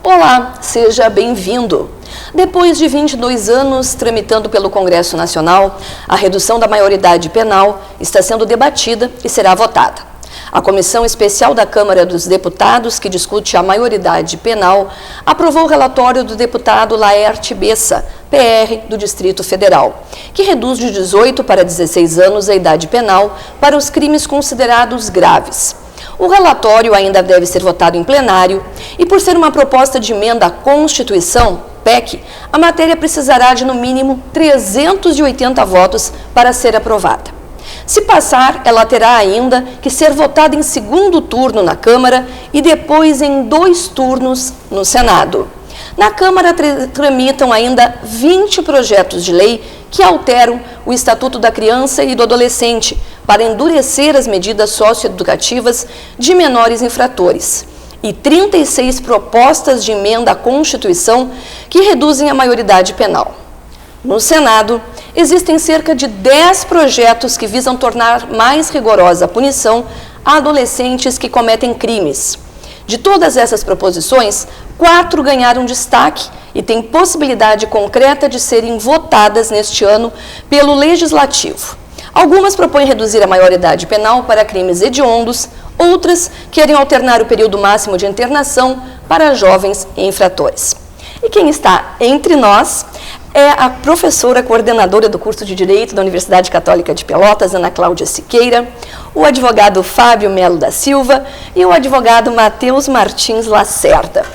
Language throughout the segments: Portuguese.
Olá, seja bem-vindo. Depois de 22 anos tramitando pelo Congresso Nacional, a redução da maioridade penal está sendo debatida e será votada. A Comissão Especial da Câmara dos Deputados, que discute a maioridade penal, aprovou o relatório do deputado Laerte Bessa, PR do Distrito Federal, que reduz de 18 para 16 anos a idade penal para os crimes considerados graves. O relatório ainda deve ser votado em plenário e, por ser uma proposta de emenda à Constituição, PEC, a matéria precisará de no mínimo 380 votos para ser aprovada. Se passar, ela terá ainda que ser votada em segundo turno na Câmara e depois em 2 turnos no Senado. Na Câmara tramitam ainda 20 projetos de lei que alteram o Estatuto da Criança e do Adolescente para endurecer as medidas socioeducativas de menores infratores e 36 propostas de emenda à Constituição que reduzem a maioridade penal. No Senado, existem cerca de 10 projetos que visam tornar mais rigorosa a punição a adolescentes que cometem crimes. De todas essas proposições, 4 ganharam destaque e têm possibilidade concreta de serem votadas neste ano pelo Legislativo. Algumas propõem reduzir a maioridade penal para crimes hediondos, outras querem alternar o período máximo de internação para jovens infratores. E quem está entre nós é a professora coordenadora do curso de Direito da Universidade Católica de Pelotas, Ana Cláudia Siqueira, o advogado Fábio Melo da Silva e o advogado Matheus Martins Lacerda.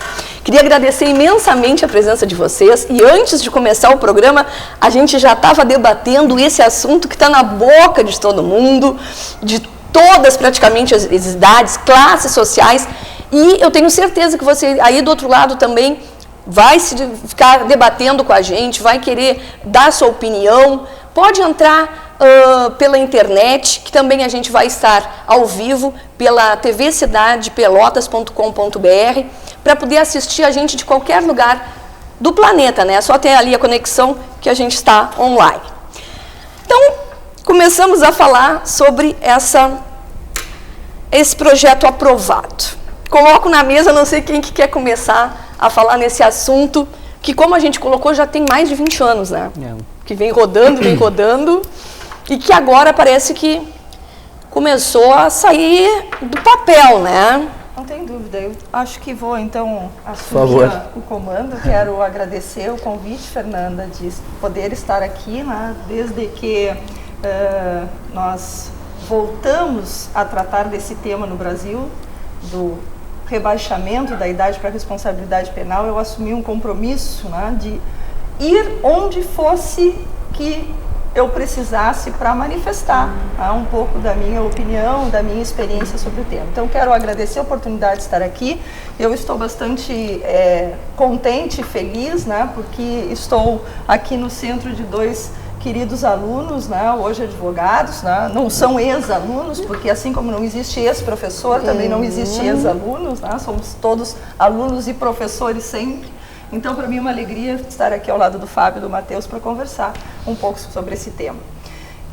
Queria agradecer imensamente a presença de vocês e antes de começar o programa, a gente já estava debatendo esse assunto que está na boca de todo mundo, de todas praticamente as idades, classes sociais, e eu tenho certeza que você aí do outro lado também vai ficar debatendo com a gente, vai querer dar sua opinião, pode entrar pela internet, que também a gente vai estar ao vivo pela tvcidadepelotas.com.br para poder assistir a gente de qualquer lugar do planeta, né? É só ter ali a conexão que a gente está online. Então, começamos a falar sobre esse projeto aprovado. Coloco na mesa, não sei quem que quer começar a falar nesse assunto, que como a gente colocou, já tem mais de 20 anos, né? Que vem rodando, e que agora parece que começou a sair do papel, né? Não tem dúvida, eu acho que vou então assumir o comando. Quero agradecer o convite, Fernanda, de poder estar aqui, né? Desde que nós voltamos a tratar desse tema no Brasil, do rebaixamento da idade para responsabilidade penal, eu assumi um compromisso, né, de ir onde fosse que eu precisasse para manifestar um pouco da minha opinião, da minha experiência sobre o tema. Então, quero agradecer a oportunidade de estar aqui. Eu estou bastante contente e feliz, né, porque estou aqui no centro de 2 queridos alunos, né, hoje advogados, né, não são ex-alunos, porque assim como não existe ex-professor, também não existe ex-alunos, né, somos todos alunos e professores sempre. Então, para mim é uma alegria estar aqui ao lado do Fábio e do Matheus para conversar um pouco sobre esse tema.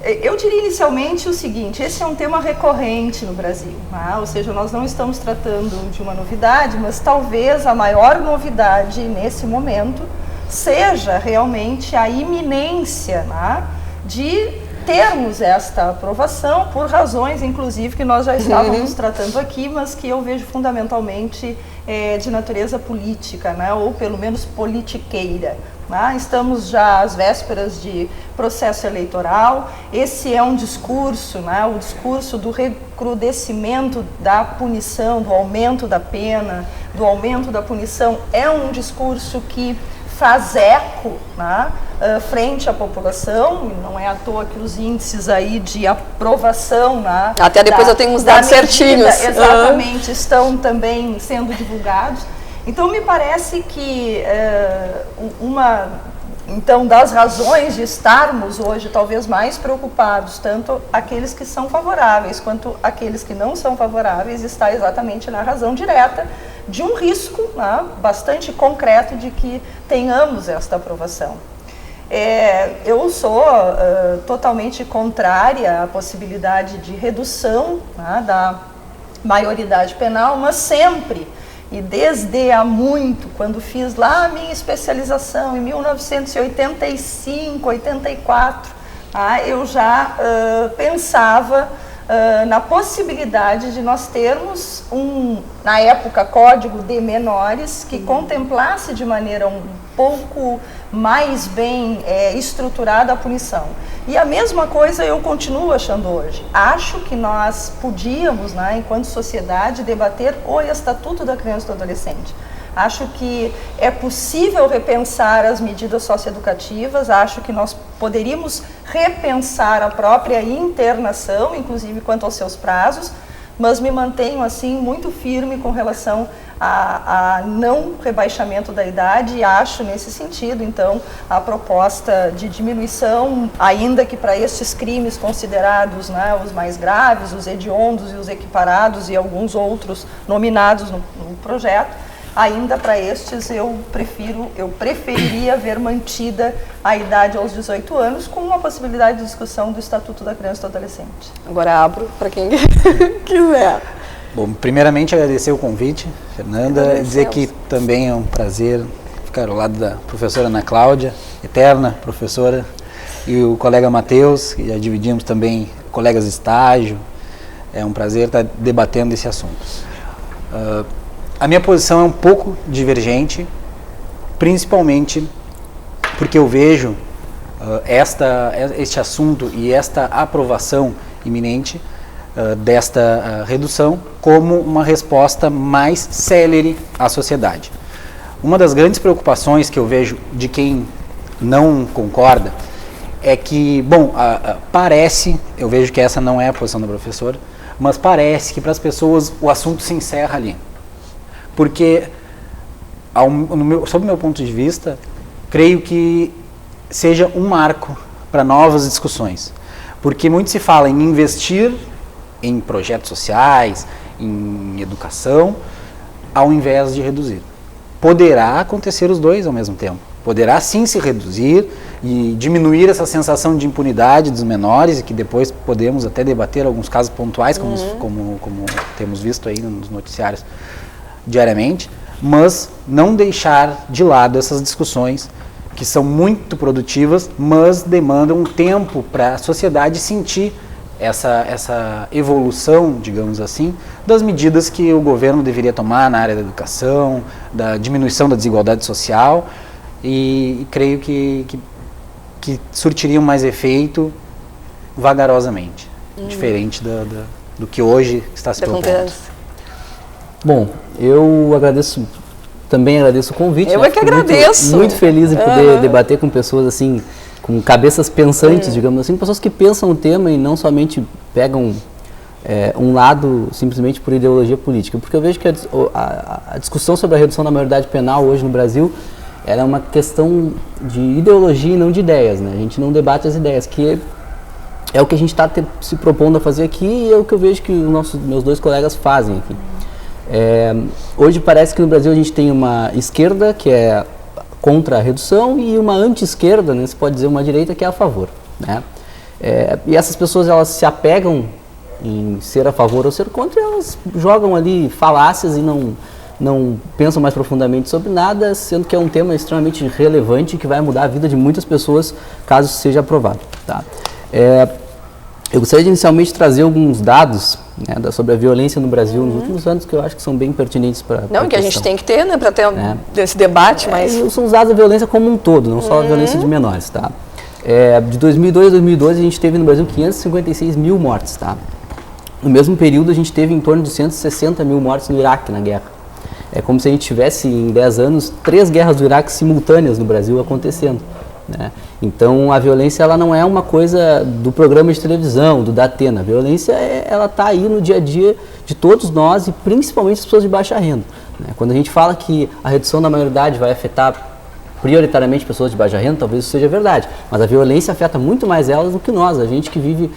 Eu diria inicialmente o seguinte, esse é um tema recorrente no Brasil, né? Ou seja, nós não estamos tratando de uma novidade, mas talvez a maior novidade nesse momento seja realmente a iminência, né, de termos esta aprovação, por razões, inclusive, que nós já estávamos tratando aqui, mas que eu vejo fundamentalmente de natureza política, né, ou pelo menos politiqueira. Né? Estamos já às vésperas de processo eleitoral, esse é um discurso, né, o discurso do recrudescimento da punição, do aumento da pena, do aumento da punição, é um discurso que faz eco, né, frente à população, e não é à toa que os índices aí de aprovação, né, até depois eu tenho uns dados certinhos, exatamente, estão também sendo divulgados. Então me parece que então, das razões de estarmos hoje talvez mais preocupados, tanto aqueles que são favoráveis quanto aqueles que não são favoráveis, está exatamente na razão direta de um risco, né, bastante concreto de que tenhamos esta aprovação. Eu sou totalmente contrária à possibilidade de redução, né, da maioridade penal, mas sempre, e desde há muito, quando fiz lá a minha especialização em 1985, 84, eu já pensava na possibilidade de nós termos na época, código de menores que contemplasse de maneira um pouco mais bem estruturada a punição. E a mesma coisa eu continuo achando hoje. Acho que nós podíamos, né, enquanto sociedade, debater o Estatuto da Criança e do Adolescente. Acho que é possível repensar as medidas socioeducativas, acho que nós poderíamos repensar a própria internação, inclusive quanto aos seus prazos, mas me mantenho assim muito firme com relação a não rebaixamento da idade e acho nesse sentido, então, a proposta de diminuição, ainda que para estes crimes considerados, né, os mais graves, os hediondos e os equiparados e alguns outros nominados no projeto, ainda para estes eu preferiria ver mantida a idade aos 18 anos com uma possibilidade de discussão do Estatuto da Criança e do Adolescente. Agora abro para quem quiser. Bom, primeiramente agradecer o convite, Fernanda, dizer que também é um prazer ficar ao lado da professora Ana Cláudia, eterna professora, e o colega Matheus, que já dividimos também colegas de estágio. É um prazer estar debatendo esse assunto. A minha posição é um pouco divergente, principalmente porque eu vejo este assunto e esta aprovação iminente desta redução como uma resposta mais célere à sociedade. Uma das grandes preocupações que eu vejo de quem não concorda é que, bom, parece, eu vejo que essa não é a posição da professora, mas parece que para as pessoas o assunto se encerra ali. Porque, sob o meu ponto de vista, creio que seja um marco para novas discussões. Porque muito se fala em investir em projetos sociais, em educação, ao invés de reduzir. Poderá acontecer os dois ao mesmo tempo. Poderá sim se reduzir e diminuir essa sensação de impunidade dos menores, e que depois podemos até debater alguns casos pontuais, como temos visto aí nos noticiários diariamente, mas não deixar de lado essas discussões que são muito produtivas, mas demandam um tempo para a sociedade sentir essa evolução, digamos assim, das medidas que o governo deveria tomar na área da educação, da diminuição da desigualdade social, e creio que surtiriam mais efeito vagarosamente, diferente do que hoje está se propondo. Bom, também agradeço o convite. Eu é que agradeço. Muito feliz em poder debater com pessoas assim, com cabeças pensantes, digamos assim, pessoas que pensam o tema e não somente pegam um lado simplesmente por ideologia política. Porque eu vejo que a discussão sobre a redução da maioridade penal hoje no Brasil, ela é uma questão de ideologia e não de ideias, né? A gente não debate as ideias, que é o que a gente está se propondo a fazer aqui e é o que eu vejo que meus dois colegas fazem aqui. Hoje parece que no Brasil a gente tem uma esquerda que é contra a redução e uma anti-esquerda, né, se pode dizer uma direita, que é a favor, né? E essas pessoas, elas se apegam em ser a favor ou ser contra, elas jogam ali falácias e não pensam mais profundamente sobre nada, sendo que é um tema extremamente relevante que vai mudar a vida de muitas pessoas caso seja aprovado, tá? Eu gostaria de inicialmente trazer alguns dados, né, sobre a violência no Brasil nos últimos anos, que eu acho que são bem pertinentes para Não, que a gente tem que ter, né, para ter esse debate, mas... São os dados da violência como um todo, não só a violência de menores, tá? De 2002 a 2012 a gente teve no Brasil 556 mil mortes, tá? No mesmo período a gente teve em torno de 160 mil mortes no Iraque, na guerra. É como se a gente tivesse em 10 anos 3 guerras do Iraque simultâneas no Brasil acontecendo, né? Então a violência, ela não é uma coisa do programa de televisão, do Datena. A violência ela está aí no dia a dia de todos nós e principalmente as pessoas de baixa renda, né? Quando a gente fala que a redução da maioridade vai afetar prioritariamente pessoas de baixa renda, talvez isso seja verdade, mas a violência afeta muito mais elas do que nós, a gente que vive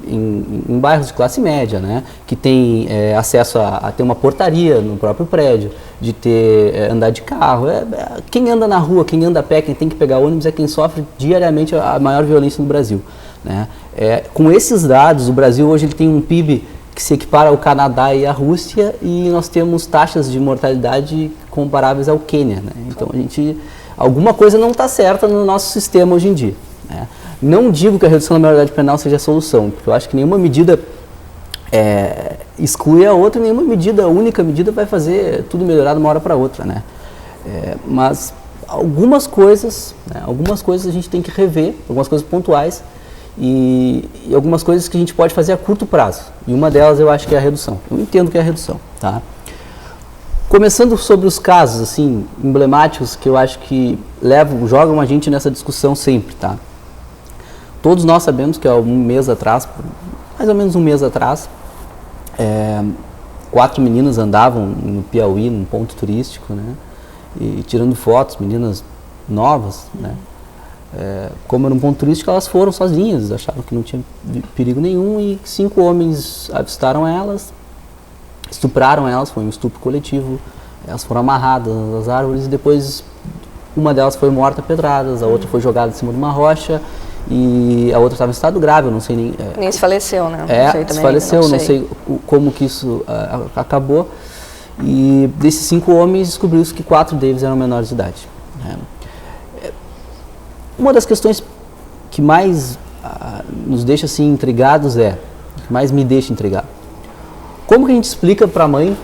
em bairros de classe média, né? Que tem acesso a ter uma portaria no próprio prédio, de ter andar de carro. Quem anda na rua, quem anda a pé, quem tem que pegar ônibus é quem sofre diariamente a maior violência no Brasil, né? Com esses dados, o Brasil hoje ele tem um PIB que se equipara ao Canadá e à Rússia, e nós temos taxas de mortalidade comparáveis ao Quênia, né? Então alguma coisa não está certa no nosso sistema hoje em dia, né? Não digo que a redução da maioridade penal seja a solução, porque eu acho que nenhuma medida exclui a outra, nenhuma única medida vai fazer tudo melhorar de uma hora para outra, né? Mas algumas coisas a gente tem que rever, algumas coisas pontuais, e algumas coisas que a gente pode fazer a curto prazo. E uma delas eu acho que é a redução. Eu entendo que é a redução, tá? Começando sobre os casos assim emblemáticos que eu acho que jogam a gente nessa discussão sempre, tá? Todos nós sabemos que há mais ou menos um mês atrás, 4 meninas andavam no Piauí, num ponto turístico, né? E tirando fotos, meninas novas, né? Como era um ponto turístico, elas foram sozinhas, achavam que não tinha perigo nenhum, e 5 homens avistaram elas, estupraram elas, foi um estupro coletivo, elas foram amarradas nas árvores, e depois uma delas foi morta a pedradas, a outra foi jogada em cima de uma rocha, e a outra estava em estado grave, eu não sei nem... Nem se faleceu, né? Se faleceu, não sei como que isso acabou, e desses 5 homens descobriu-se que 4 deles eram menores de idade, né? Uma das questões que mais nos deixa assim intrigados que mais me deixa intrigado. Como que a gente explica para a mãe?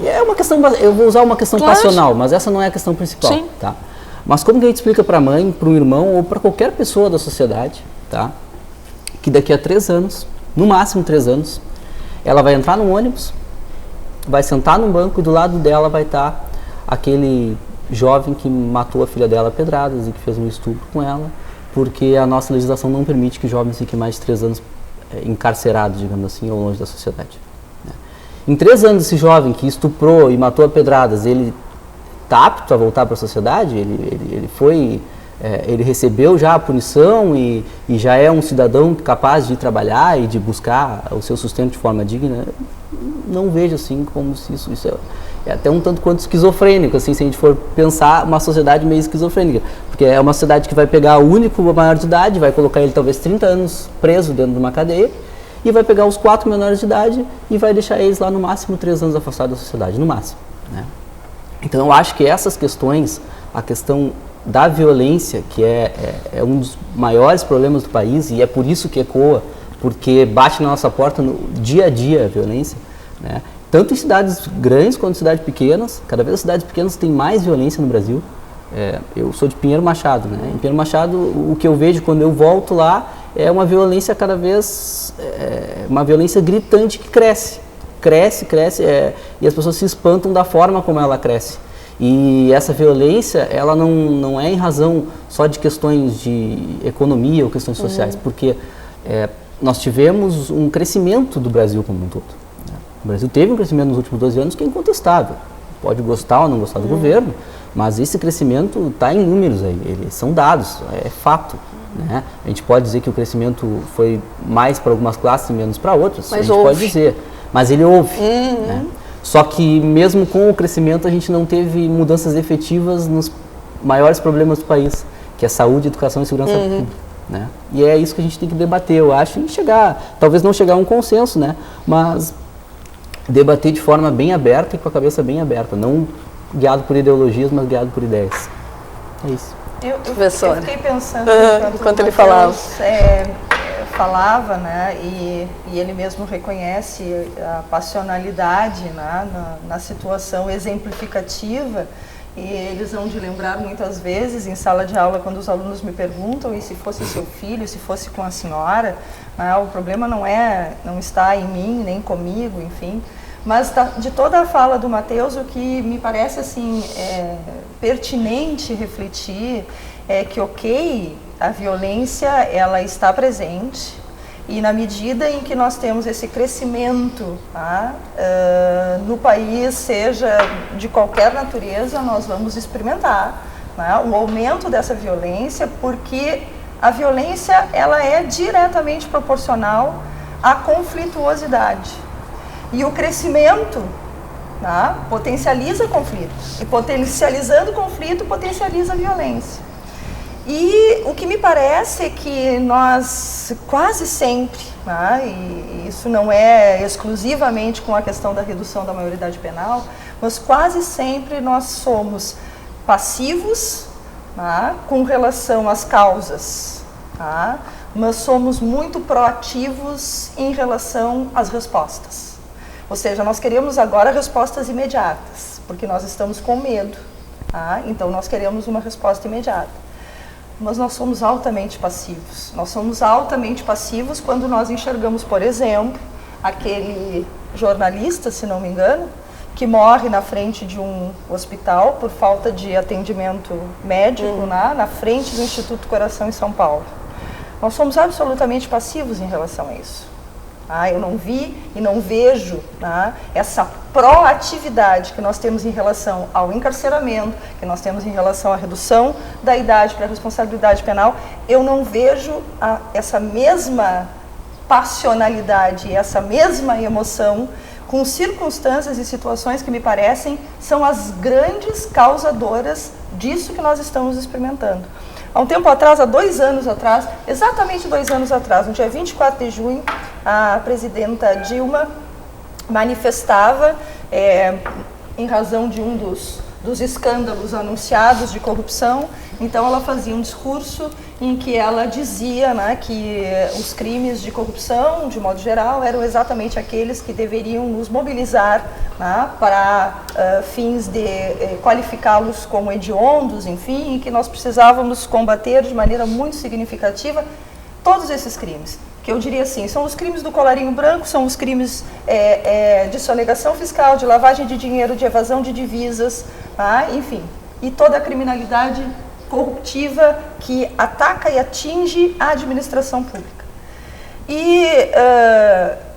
É uma questão, eu vou usar uma questão passional, mas essa não é a questão principal, sim, tá? Mas como que a gente explica para a mãe, para um irmão ou para qualquer pessoa da sociedade, tá? Que daqui a 3 anos, no máximo 3 anos, ela vai entrar no ônibus, vai sentar num banco e do lado dela vai estar aquele jovem que matou a filha dela a pedradas e que fez um estupro com ela, porque a nossa legislação não permite que jovens fiquem mais de 3 anos encarcerados, digamos assim, ou longe da sociedade, né? Em 3 anos, esse jovem que estuprou e matou a pedradas, ele está apto a voltar para a sociedade? Ele recebeu já a punição e já é um cidadão capaz de ir trabalhar e de buscar o seu sustento de forma digna? Não vejo assim como se isso é até um tanto quanto esquizofrênico, assim, se a gente for pensar uma sociedade meio esquizofrênica, porque é uma sociedade que vai pegar o único maior de idade, vai colocar ele talvez 30 anos preso dentro de uma cadeia, e vai pegar os 4 menores de idade e vai deixar eles lá no máximo 3 anos afastados da sociedade, no máximo, né? Então eu acho que essas questões, a questão da violência, que é um dos maiores problemas do país, e é por isso que ecoa, porque bate na nossa porta no dia a dia a violência, né? Tanto em cidades grandes quanto em cidades pequenas. Cada vez as cidades pequenas têm mais violência no Brasil. Eu sou de Pinheiro Machado, né? Em Pinheiro Machado, o que eu vejo quando eu volto lá é uma violência cada vez, uma violência gritante que cresce, e as pessoas se espantam da forma como ela cresce. E essa violência, ela não é em razão só de questões de economia ou questões sociais, porque nós tivemos um crescimento do Brasil como um todo. O Brasil teve um crescimento nos últimos 12 anos que é incontestável. Pode gostar ou não gostar do governo, mas esse crescimento está em números aí, eles são dados, é fato, né? A gente pode dizer que o crescimento foi mais para algumas classes e menos para outras, mas a gente pode dizer, mas ele houve, né? Só que mesmo com o crescimento a gente não teve mudanças efetivas nos maiores problemas do país, que é saúde, educação e segurança pública, né? E é isso que a gente tem que debater, eu acho, e talvez não chegar a um consenso, né? Mas debater de forma bem aberta e com a cabeça bem aberta, não guiado por ideologias, mas guiado por ideias. É isso. Eu fiquei pensando enquanto ele falava. Falava, né, e ele mesmo reconhece a passionalidade, né, na situação exemplificativa, e eles vão de lembrar muitas vezes em sala de aula quando os alunos me perguntam, e se fosse seu filho, se fosse com a senhora, né, o problema não está em mim, nem comigo, enfim. Mas de toda a fala do Matheus, o que me parece assim, pertinente refletir é que, a violência ela está presente, e na medida em que nós temos esse crescimento, tá, no país, seja de qualquer natureza, nós vamos experimentar né, o aumento dessa violência, porque a violência ela é diretamente proporcional à conflituosidade. E o crescimento, né, potencializa conflito. E potencializando o conflito, potencializa a violência. E o que me parece é que nós quase sempre, né, e isso não é exclusivamente com a questão da redução da maioridade penal, mas quase sempre nós somos passivos, né, com relação às causas, tá, mas somos muito proativos em relação às respostas. Ou seja, nós queremos agora respostas imediatas, porque nós estamos com medo, tá? Então nós queremos uma resposta imediata. Mas nós somos altamente passivos. Nós somos altamente passivos quando nós enxergamos, por exemplo, aquele jornalista, se não me engano, que morre na frente de um hospital por falta de atendimento médico, na frente do Instituto Coração em São Paulo. Nós somos absolutamente passivos em relação a isso. Eu não vi e não vejo, né, essa proatividade que nós temos em relação ao encarceramento, que nós temos em relação à redução da idade para a responsabilidade penal. Eu não vejo essa mesma passionalidade, essa mesma emoção com circunstâncias e situações que me parecem são as grandes causadoras disso que nós estamos experimentando. Há um tempo atrás, há 2 anos atrás, exatamente 2 anos atrás, no dia 24 de junho, a presidenta Dilma manifestava, em razão de um dos escândalos anunciados de corrupção, então ela fazia um discurso em que ela dizia, né, que os crimes de corrupção, de modo geral, eram exatamente aqueles que deveriam nos mobilizar, né, para fins de qualificá-los como hediondos, enfim, e que nós precisávamos combater de maneira muito significativa todos esses crimes. Que eu diria assim, são os crimes do colarinho branco, são os crimes de sonegação fiscal, de lavagem de dinheiro, de evasão de divisas, tá? Enfim, e toda a criminalidade corruptiva que ataca e atinge a administração pública. E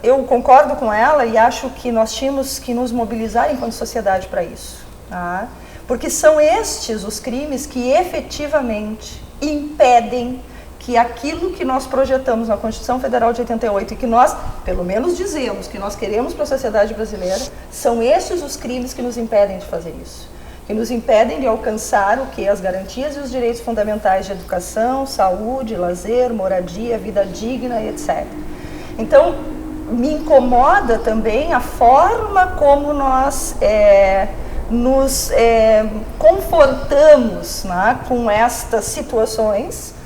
eu concordo com ela e acho que nós tínhamos que nos mobilizar enquanto sociedade para isso, tá? Porque são estes os crimes que efetivamente impedem que aquilo que nós projetamos na Constituição Federal de 88 e que nós, pelo menos, dizemos que nós queremos para a sociedade brasileira, são esses os crimes que nos impedem de fazer isso. Que nos impedem de alcançar o que? As garantias e os direitos fundamentais de educação, saúde, lazer, moradia, vida digna e etc. Então, me incomoda também a forma como nós nos confortamos, né, com estas situações,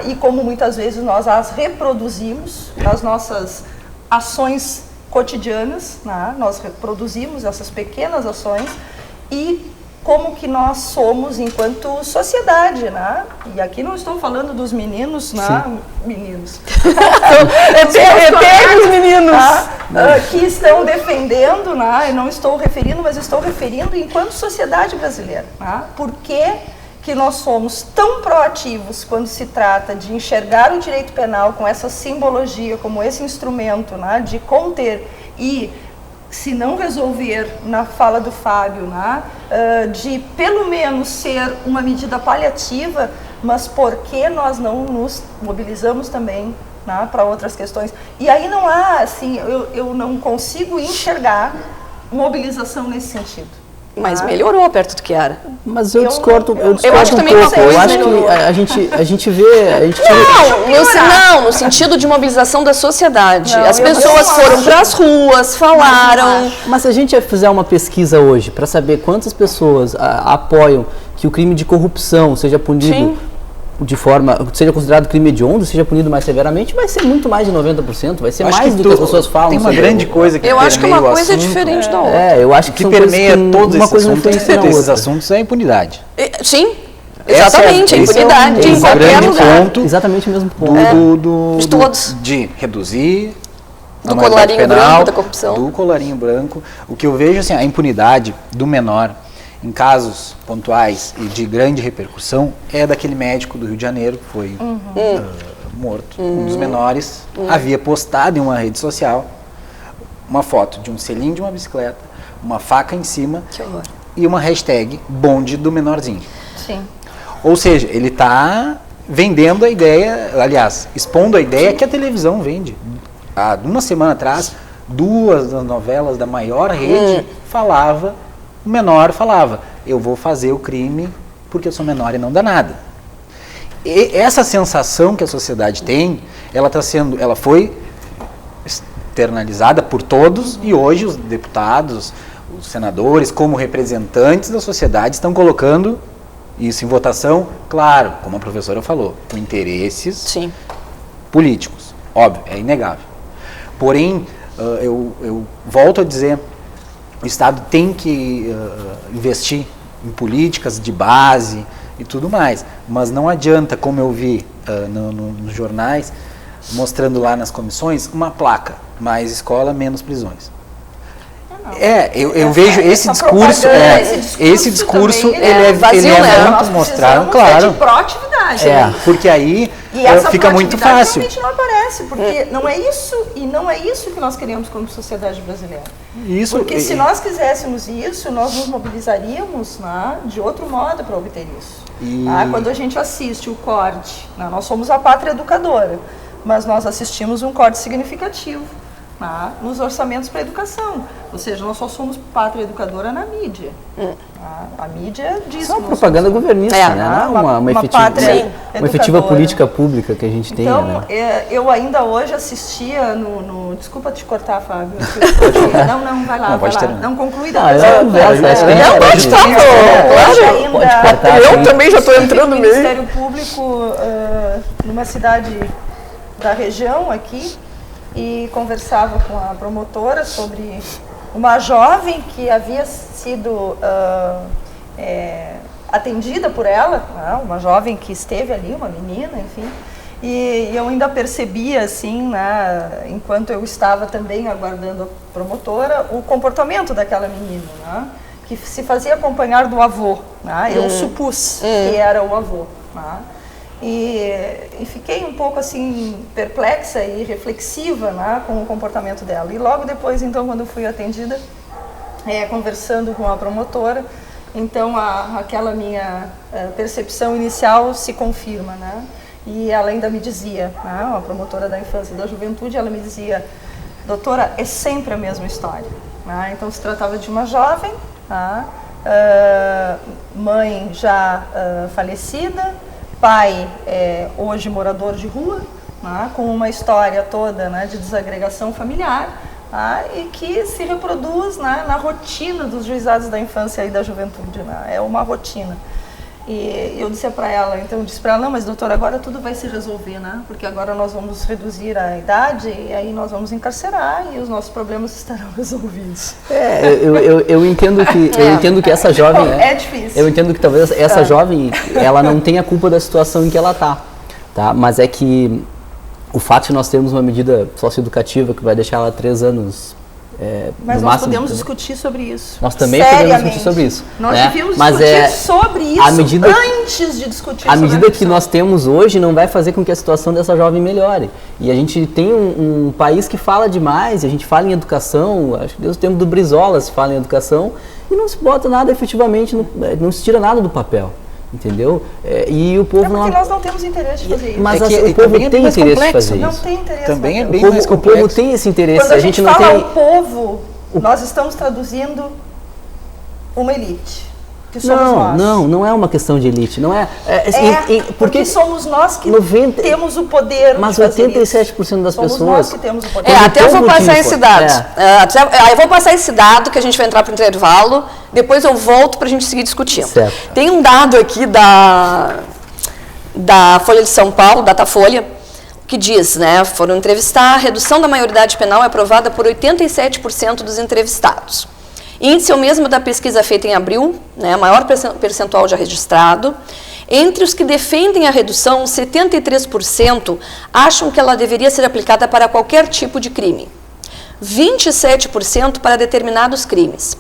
e como muitas vezes nós as reproduzimos nas nossas ações cotidianas, né? Nós reproduzimos essas pequenas ações e como que nós somos enquanto sociedade, né? E aqui não estou falando dos meninos, né? Meninos. Os meninos que estão defendendo, né? Eu não estou referindo, mas estou referindo enquanto sociedade brasileira, né? Por que nós somos tão proativos quando se trata de enxergar o direito penal com essa simbologia, como esse instrumento, né, de conter e, se não resolver, na fala do Fábio, né, de pelo menos ser uma medida paliativa, mas por que nós não nos mobilizamos também, né, para outras questões? E aí não há, assim, eu não consigo enxergar mobilização nesse sentido. Mas melhorou perto do que era. Mas eu discordo eu acho um também pouco. Eu acho melhorou. que a gente vê... Não, no sentido de mobilização da sociedade. As pessoas foram para as ruas, falaram. Mas se a gente fizer uma pesquisa hoje para saber quantas pessoas apoiam que o crime de corrupção seja punido de forma, seja considerado crime hediondo, seja punido mais severamente, vai ser muito mais de 90%, vai ser mais do que as pessoas falam. Tem uma grande coisa que eu acho que uma coisa assunto, é diferente da outra. Eu acho que permeia todos esses assuntos é a impunidade. Sim, exatamente, a impunidade em qualquer lugar. Ponto exatamente o mesmo ponto. De todos. De reduzir do colarinho branco, da corrupção. Do colarinho branco. O que eu vejo, assim, a impunidade do menor em casos pontuais e de grande repercussão é daquele médico do Rio de Janeiro que foi morto, um dos menores, havia postado em uma rede social uma foto de um selim de uma bicicleta, uma faca em cima e uma hashtag bonde do menorzinho. Sim. Ou seja, ele está vendendo a ideia, aliás, expondo a ideia que a televisão vende. Há uma semana atrás, 2 das novelas da maior rede o menor falava, eu vou fazer o crime porque eu sou menor e não dá nada. E essa sensação que a sociedade tem, ela foi externalizada por todos e hoje os deputados, os senadores, como representantes da sociedade, estão colocando isso em votação, claro, como a professora falou, com interesses políticos, óbvio, é inegável. Porém, eu volto a dizer, o Estado tem que investir em políticas de base e tudo mais, mas não adianta, como eu vi nos jornais, mostrando lá nas comissões, uma placa, mais escola, menos prisões. Eu vejo esse discurso, ele é vazio, muito mostrado, claro. De proatividade. Porque aí fica muito fácil. Realmente não aparece, porque não é isso, e não é isso que nós queremos como sociedade brasileira. Porque se nós quiséssemos isso, nós nos mobilizaríamos de outro modo para obter isso. Quando a gente assiste o corte, nós somos a pátria educadora, mas nós assistimos um corte significativo nos orçamentos para a educação. Ou seja, nós só somos pátria educadora na mídia. A mídia diz... Isso é uma propaganda governista, né? Uma efetiva política pública que a gente tem. Então, né? Eu ainda hoje assistia Desculpa te cortar, Fábio. Não, vai lá. Não conclui da Eu também já estou entrando no Ministério Público, numa cidade da região aqui, e conversava com a promotora sobre uma jovem que havia sido atendida por ela, uma jovem que esteve ali, uma menina, enfim, e eu ainda percebia, assim, enquanto eu estava também aguardando a promotora, o comportamento daquela menina, que se fazia acompanhar do avô, eu supus que era o avô, E fiquei um pouco assim perplexa e reflexiva com o comportamento dela. E logo depois, então, quando eu fui atendida, conversando com a promotora, então aquela minha percepção inicial se confirma, E ela ainda me dizia, a promotora da infância e da juventude, ela me dizia, doutora, é sempre a mesma história. Então se tratava de uma jovem, mãe já falecida, pai hoje morador de rua, com uma história toda de desagregação familiar, e que se reproduz na rotina dos juizados da infância e da juventude, é uma rotina. E eu disse para ela, não, mas doutora, agora tudo vai se resolver, porque agora nós vamos reduzir a idade e aí nós vamos encarcerar e os nossos problemas estarão resolvidos. Eu entendo que essa jovem... É difícil. Eu entendo que talvez essa jovem, ela não tenha culpa da situação em que ela tá? Mas é que o fato de nós termos uma medida socioeducativa que vai deixar ela 3 anos... mas nós podemos discutir sobre isso. Nós também podemos discutir sobre isso. Nós devíamos discutir sobre isso antes de discutir sobre a medida que nós temos hoje não vai fazer com que a situação dessa jovem melhore. E a gente tem um país que fala demais, a gente fala em educação, acho que desde o tempo do Brizola se fala em educação, e não se bota nada efetivamente, não se tira nada do papel. Entendeu? E o povo porque nós não temos interesse de fazer isso. Mas o povo tem interesse de fazer isso. Não tem interesse. Também é bem mais complexo. O povo tem esse interesse. Quando a gente não fala o povo, nós estamos traduzindo uma elite. Que somos nós. Não é uma questão de elite. Não é. Porque somos nós que temos o poder. Mas 87% das pessoas. Somos nós que temos o poder. Até eu vou passar esse dado. Eu vou passar esse dado que a gente vai entrar para o intervalo. Depois eu volto para a gente seguir discutindo. Certo. Tem um dado aqui da Folha de São Paulo, Datafolha, que diz, foram entrevistar, a redução da maioridade penal é aprovada por 87% dos entrevistados. Índice é o mesmo da pesquisa feita em abril, maior percentual já registrado. Entre os que defendem a redução, 73% acham que ela deveria ser aplicada para qualquer tipo de crime. 27% para determinados crimes.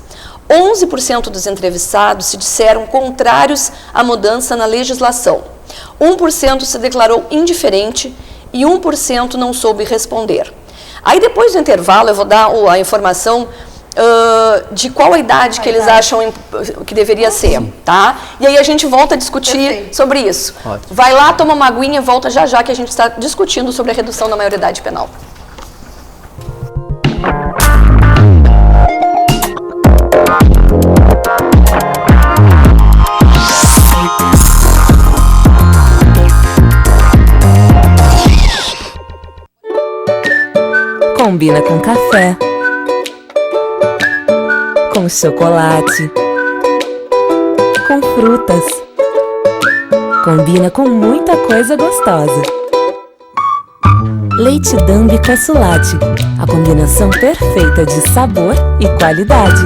11% dos entrevistados se disseram contrários à mudança na legislação. 1% se declarou indiferente e 1% não soube responder. Aí depois do intervalo eu vou dar a informação de qual a idade que eles acham que deveria ser, tá? E aí a gente volta a discutir sobre isso. Ótimo. Vai lá, toma uma aguinha e volta já já que a gente está discutindo sobre a redução da maioridade penal. Combina com café, com chocolate, com frutas. Combina com muita coisa gostosa. Leite Dambi Caçulate, a combinação perfeita de sabor e qualidade.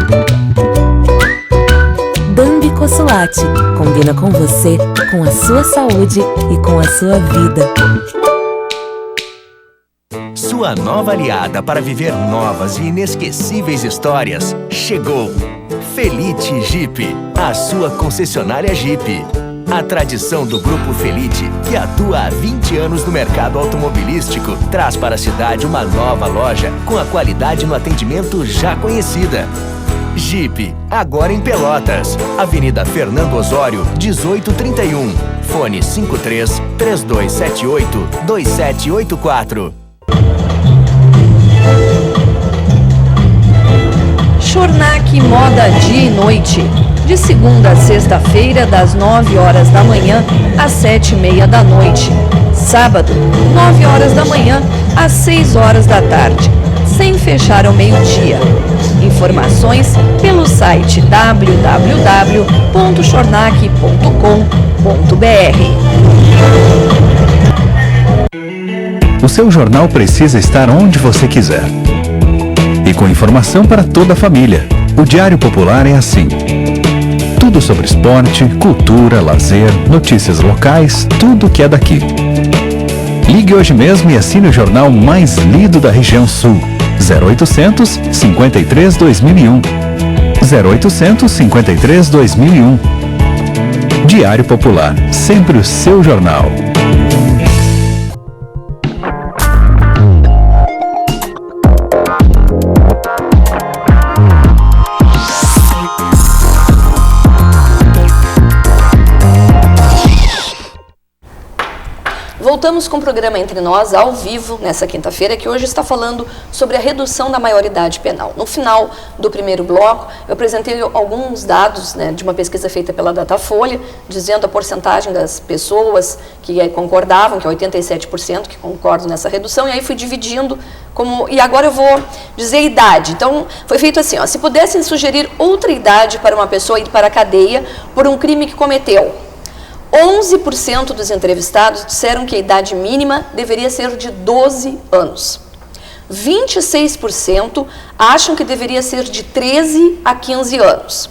Dambi Caçulate, combina com você, com a sua saúde e com a sua vida. Sua nova aliada para viver novas e inesquecíveis histórias chegou. Felite Jeep, a sua concessionária Jeep. A tradição do Grupo Felite, que atua há 20 anos no mercado automobilístico, traz para a cidade uma nova loja com a qualidade no atendimento já conhecida. Jeep, agora em Pelotas, Avenida Fernando Osório, 1831. Fone 53-3278-2784. Schornack Moda Dia e Noite, de segunda a sexta-feira, das 9 horas da manhã às 7h30 da noite. Sábado, 9 horas da manhã às 6 horas da tarde, sem fechar ao meio-dia. Informações pelo site www.schornack.com.br. O seu jornal precisa estar onde você quiser. E com informação para toda a família. O Diário Popular é assim. Tudo sobre esporte, cultura, lazer, notícias locais, tudo que é daqui. Ligue hoje mesmo e assine o jornal mais lido da região sul. 0800 53 2001. 0800 53 2001. Diário Popular, sempre o seu jornal. Voltamos com o programa Entre Nós, ao vivo, nessa quinta-feira, que hoje está falando sobre a redução da maioridade penal. No final do primeiro bloco, eu apresentei alguns dados, né, de uma pesquisa feita pela Datafolha, dizendo a porcentagem das pessoas que concordavam, que é 87% que concordam nessa redução, e aí fui dividindo, e agora eu vou dizer a idade. Então, foi feito assim, se pudessem sugerir outra idade para uma pessoa ir para a cadeia por um crime que cometeu, 11% dos entrevistados disseram que a idade mínima deveria ser de 12 anos. 26% acham que deveria ser de 13 a 15 anos.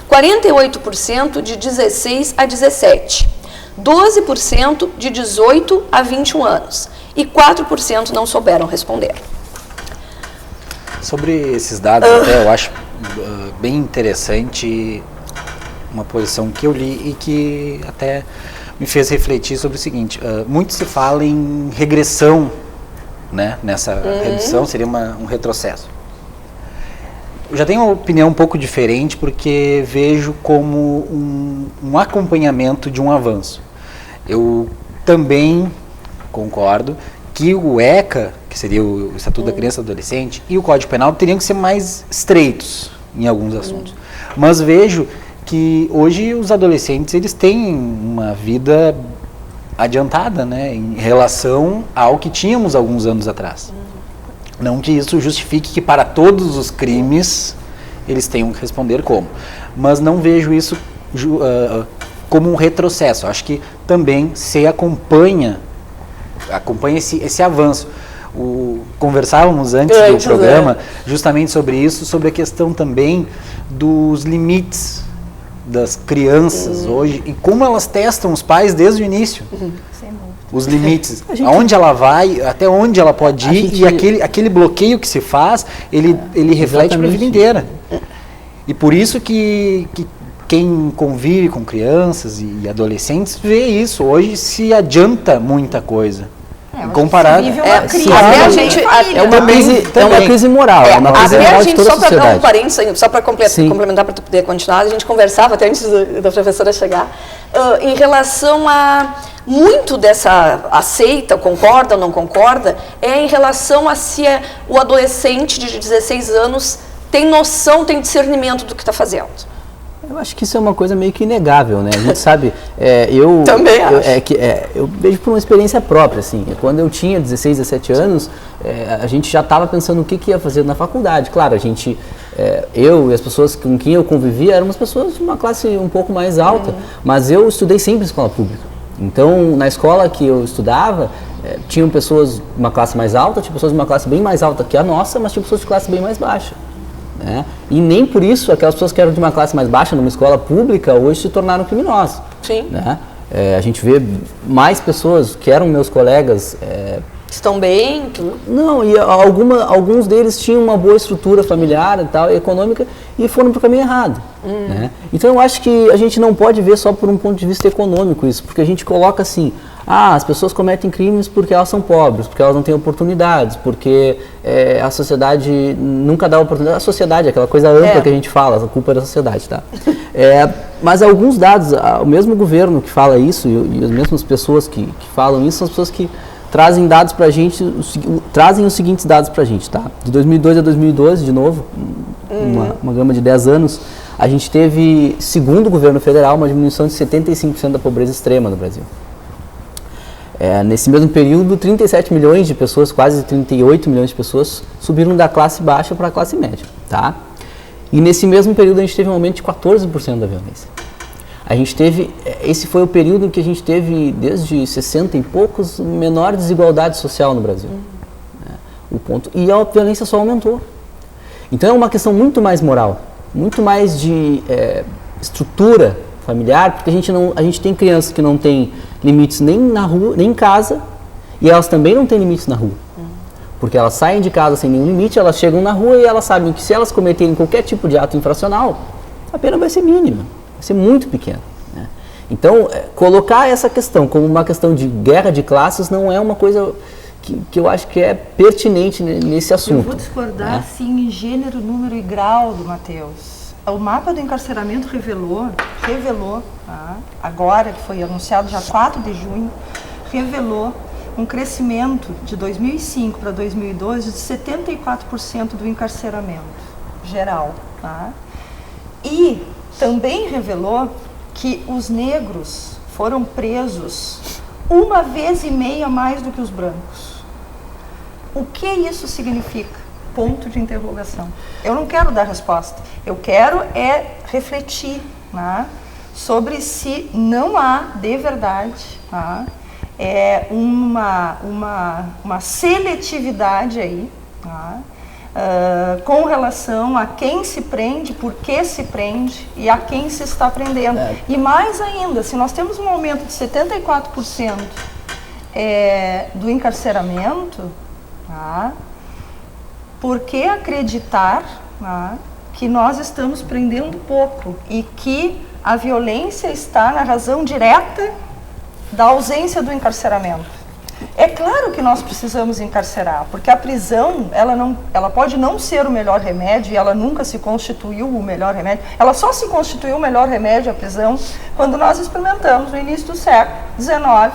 48% de 16 a 17. 12% de 18 a 21 anos. E 4% não souberam responder. Sobre esses dados, até eu acho bem interessante uma posição que eu li e que até me fez refletir sobre o seguinte: muito se fala em regressão, né, nessa redução, seria um retrocesso. Eu já tenho uma opinião um pouco diferente, porque vejo como um acompanhamento de um avanço. Eu também concordo que o ECA, que seria o Estatuto da Criança e do Adolescente, e o Código Penal teriam que ser mais estreitos em alguns assuntos. Mas vejo que hoje os adolescentes, eles têm uma vida adiantada, né, em relação ao que tínhamos alguns anos atrás. Não que isso justifique que para todos os crimes eles tenham que responder como. Mas não vejo isso como um retrocesso. Acho que também se acompanha esse avanço. Conversávamos antes do programa justamente sobre isso, sobre a questão também dos limites das crianças hoje e como elas testam os pais desde o início. Os limites, aonde ela vai, até onde ela pode ir, e aquele bloqueio que se faz, ele reflete para a vida inteira. E por isso que quem convive com crianças e adolescentes vê isso. Hoje se adianta muita coisa. Comparado. Vive uma crise. Até a gente, é uma crise moral. É uma crise até moral a de gente, toda a só para dar um sociedade. parênteses, só para complementar, para tu poder continuar, a gente conversava até antes da professora chegar, em relação a muito dessa aceita, concorda ou não concorda, é em relação a se o adolescente de 16 anos tem noção, tem discernimento do que está fazendo. Eu acho que isso é uma coisa meio que inegável, né? A gente sabe, eu também acho. Eu vejo por uma experiência própria, assim. Quando eu tinha 16, 17 anos, a gente já estava pensando o que ia fazer na faculdade. Claro, a gente, eu e as pessoas com quem eu convivia éramos pessoas de uma classe um pouco mais alta, mas eu estudei sempre em escola pública. Então, na escola que eu estudava, tinham pessoas de uma classe mais alta, tinha pessoas de uma classe bem mais alta que a nossa, mas tinha pessoas de classe bem mais baixa. Né? E nem por isso aquelas pessoas que eram de uma classe mais baixa numa escola pública hoje se tornaram criminosos. Sim. Né? A gente vê mais pessoas que eram meus colegas... Estão bem? Não, e alguns deles tinham uma boa estrutura familiar e tal, econômica, e foram para o caminho errado. Né? Então eu acho que a gente não pode ver só por um ponto de vista econômico isso, porque a gente coloca assim, as pessoas cometem crimes porque elas são pobres, porque elas não têm oportunidades, porque a sociedade nunca dá oportunidade. A sociedade, aquela coisa ampla que a gente fala, a culpa é da sociedade, tá? Mas alguns dados, o mesmo governo que fala isso e as mesmas pessoas que falam isso são as pessoas que trazem dados pra gente, trazem os seguintes dados pra gente, tá? De 2002 a 2012, de novo, uma gama de 10 anos, a gente teve, segundo o governo federal, uma diminuição de 75% da pobreza extrema no Brasil. Nesse mesmo período, 37 milhões de pessoas, quase 38 milhões de pessoas, subiram da classe baixa para a classe média, tá? E nesse mesmo período a gente teve um aumento de 14% da violência. A gente teve, esse foi o período em que a gente teve, desde 60 e poucos, menor desigualdade social no Brasil. E a violência só aumentou. Então é uma questão muito mais moral, muito mais de estrutura familiar, porque a gente tem crianças que não têm limites nem na rua, nem em casa, e elas também não têm limites na rua. Porque elas saem de casa sem nenhum limite, elas chegam na rua e elas sabem que se elas cometerem qualquer tipo de ato infracional, a pena vai ser mínima. Vai ser muito pequeno. Né? Então, colocar essa questão como uma questão de guerra de classes não é uma coisa que eu acho que é pertinente nesse assunto. Eu vou discordar, sim, em gênero, número e grau do Matheus. O mapa do encarceramento revelou, tá? Agora, que foi anunciado já 4 de junho, revelou um crescimento de 2005 para 2012 de 74% do encarceramento geral. Tá? E também revelou que os negros foram presos 1,5 mais do que os brancos. O que isso significa? Ponto de interrogação. Eu não quero dar resposta. Eu quero refletir, né, sobre se não há, de verdade, tá, uma seletividade aí, tá, com relação a quem se prende, por que se prende e a quem se está prendendo. E mais ainda, se nós temos um aumento de 74% do encarceramento, tá, por que acreditar, tá, que nós estamos prendendo pouco e que a violência está na razão direta da ausência do encarceramento? É claro que nós precisamos encarcerar, porque a prisão, ela pode não ser o melhor remédio, e ela nunca se constituiu o melhor remédio. Ela só se constituiu o melhor remédio, a prisão, quando nós experimentamos, no início do século XIX,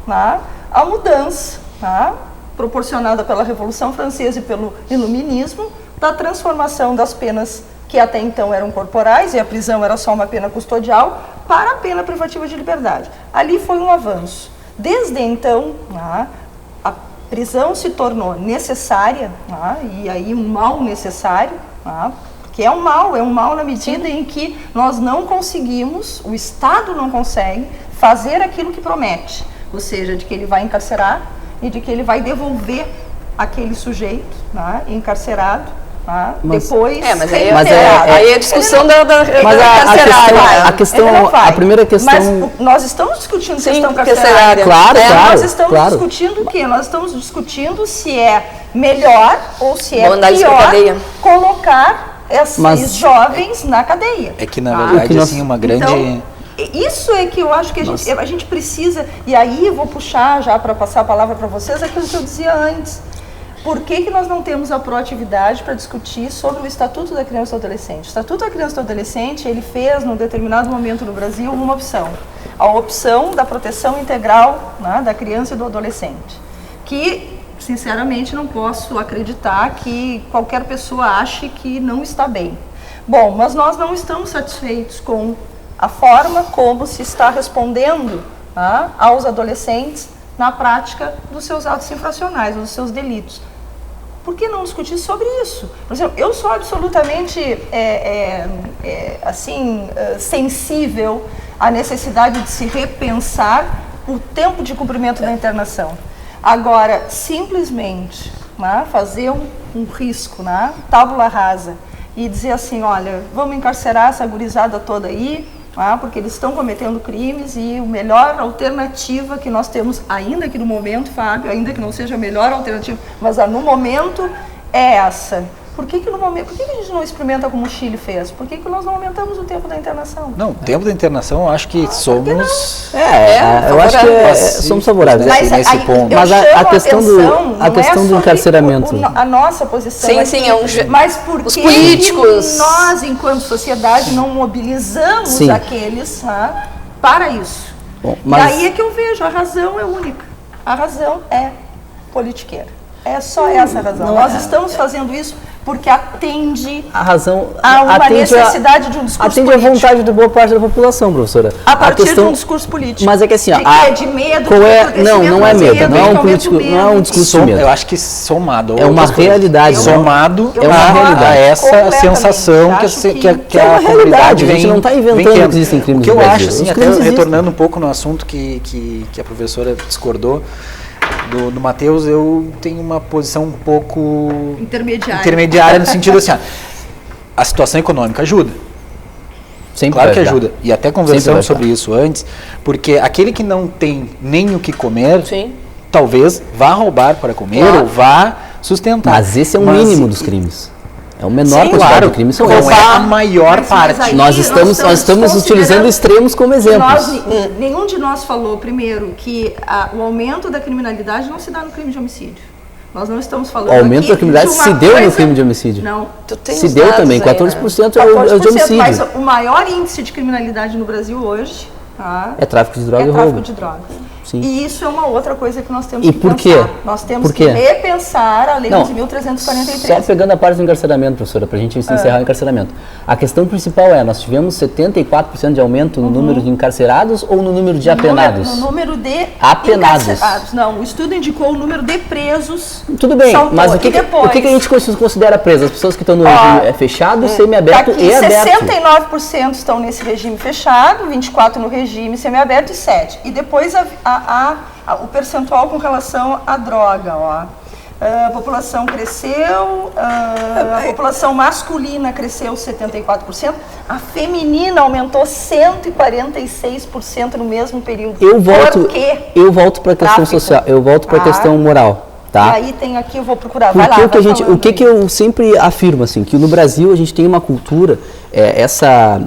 né, a mudança, né, proporcionada pela Revolução Francesa e pelo Iluminismo, da transformação das penas que até então eram corporais, e a prisão era só uma pena custodial, para a pena privativa de liberdade. Ali foi um avanço. Desde então, a prisão se tornou necessária, e aí um mal necessário, que é um mal na medida em que nós não conseguimos, o Estado não consegue fazer aquilo que promete, ou seja, de que ele vai encarcerar e de que ele vai devolver aquele sujeito encarcerado, depois aí a discussão a primeira questão... Mas nós estamos discutindo questão carcerária. Claro. Nós estamos discutindo o quê? Nós estamos discutindo se é melhor ou se é pior colocar esses jovens na cadeia. É que, na verdade, assim, uma grande... Isso é que eu acho que a gente precisa, e aí eu vou puxar já para passar a palavra para vocês, aquilo que eu dizia antes. Por que nós não temos a proatividade para discutir sobre o Estatuto da Criança e do Adolescente? O Estatuto da Criança e do Adolescente, ele fez, num determinado momento no Brasil, uma opção. A opção da proteção integral, né, da criança e do adolescente. Que, sinceramente, não posso acreditar que qualquer pessoa ache que não está bem. Bom, mas nós não estamos satisfeitos com a forma como se está respondendo, né, aos adolescentes na prática dos seus atos infracionais, dos seus delitos. Por que não discutir sobre isso? Por exemplo, eu sou absolutamente sensível à necessidade de se repensar o tempo de cumprimento da internação. Agora, simplesmente, né, fazer um risco, né, tábula rasa, e dizer assim, olha, vamos encarcerar essa gurizada toda aí, porque eles estão cometendo crimes e a melhor alternativa que nós temos, ainda que no momento, Fábio, ainda que não seja a melhor alternativa, mas no momento é essa. Por que no momento, por que a gente não experimenta como o Chile fez? Por que nós não aumentamos o tempo da internação? Não, o tempo da internação eu acho que somos... eu acho que somos favoráveis nesse ponto. Mas a questão do encarceramento... A nossa posição sim, mas por os que políticos... nós, enquanto sociedade, não mobilizamos aqueles para isso? Bom, e aí é que eu vejo, a razão é única. A razão é politiqueira. É só essa a razão. Nós estamos fazendo isso porque atende a uma necessidade de um discurso atende político. Atende a vontade de boa parte da população, professora. A partir de um discurso político. Mas é que assim, de medo, não é medo, não é um político, não é um discurso de medo. Eu acho que somado é uma realidade. Somado a essa sensação que a comunidade vem. A gente não está inventando que existem crimes no Brasil. O que eu acho, assim, até retornando um pouco no assunto que a professora discordou, do Matheus, eu tenho uma posição um pouco intermediária no sentido assim, a situação econômica ajuda. Sempre claro que ajuda. E até conversamos sobre isso antes, porque aquele que não tem nem o que comer, talvez vá roubar para comer ou vá sustentar. Mas esse é o mínimo dos crimes. É o menor quantidade de crimes. Não é a maior parte. Nós estamos utilizando extremos como exemplos. Nenhum de nós falou, primeiro, que o aumento da criminalidade não se dá no crime de homicídio. Nós não estamos falando o aumento da criminalidade se deu no crime de homicídio. Não. Se deu também, 14% é de homicídio. Mas o maior índice de criminalidade no Brasil hoje é tráfico de droga e roubo. É tráfico de droga. Sim. E isso é uma outra coisa que nós temos que pensar. E por quê? Nós temos que repensar a Lei 11.343. Só pegando a parte do encarceramento, professora, para a gente encerrar o encarceramento. A questão principal nós tivemos 74% de aumento no número de encarcerados ou no número de apenados? No número de apenados. Não, o estudo indicou o número de presos. Tudo bem, mas o que a gente considera preso? As pessoas que estão no regime fechado, semiaberto e aberto. 69% estão nesse regime fechado, 24% no regime semiaberto e 7%. E depois o percentual com relação à droga, a população cresceu, a população masculina cresceu 74%, a feminina aumentou 146% no mesmo período. Eu volto para a questão social, eu volto para a questão moral. Tá? E aí tem aqui, eu vou procurar. O que eu sempre afirmo, assim, que no Brasil a gente tem uma cultura, essa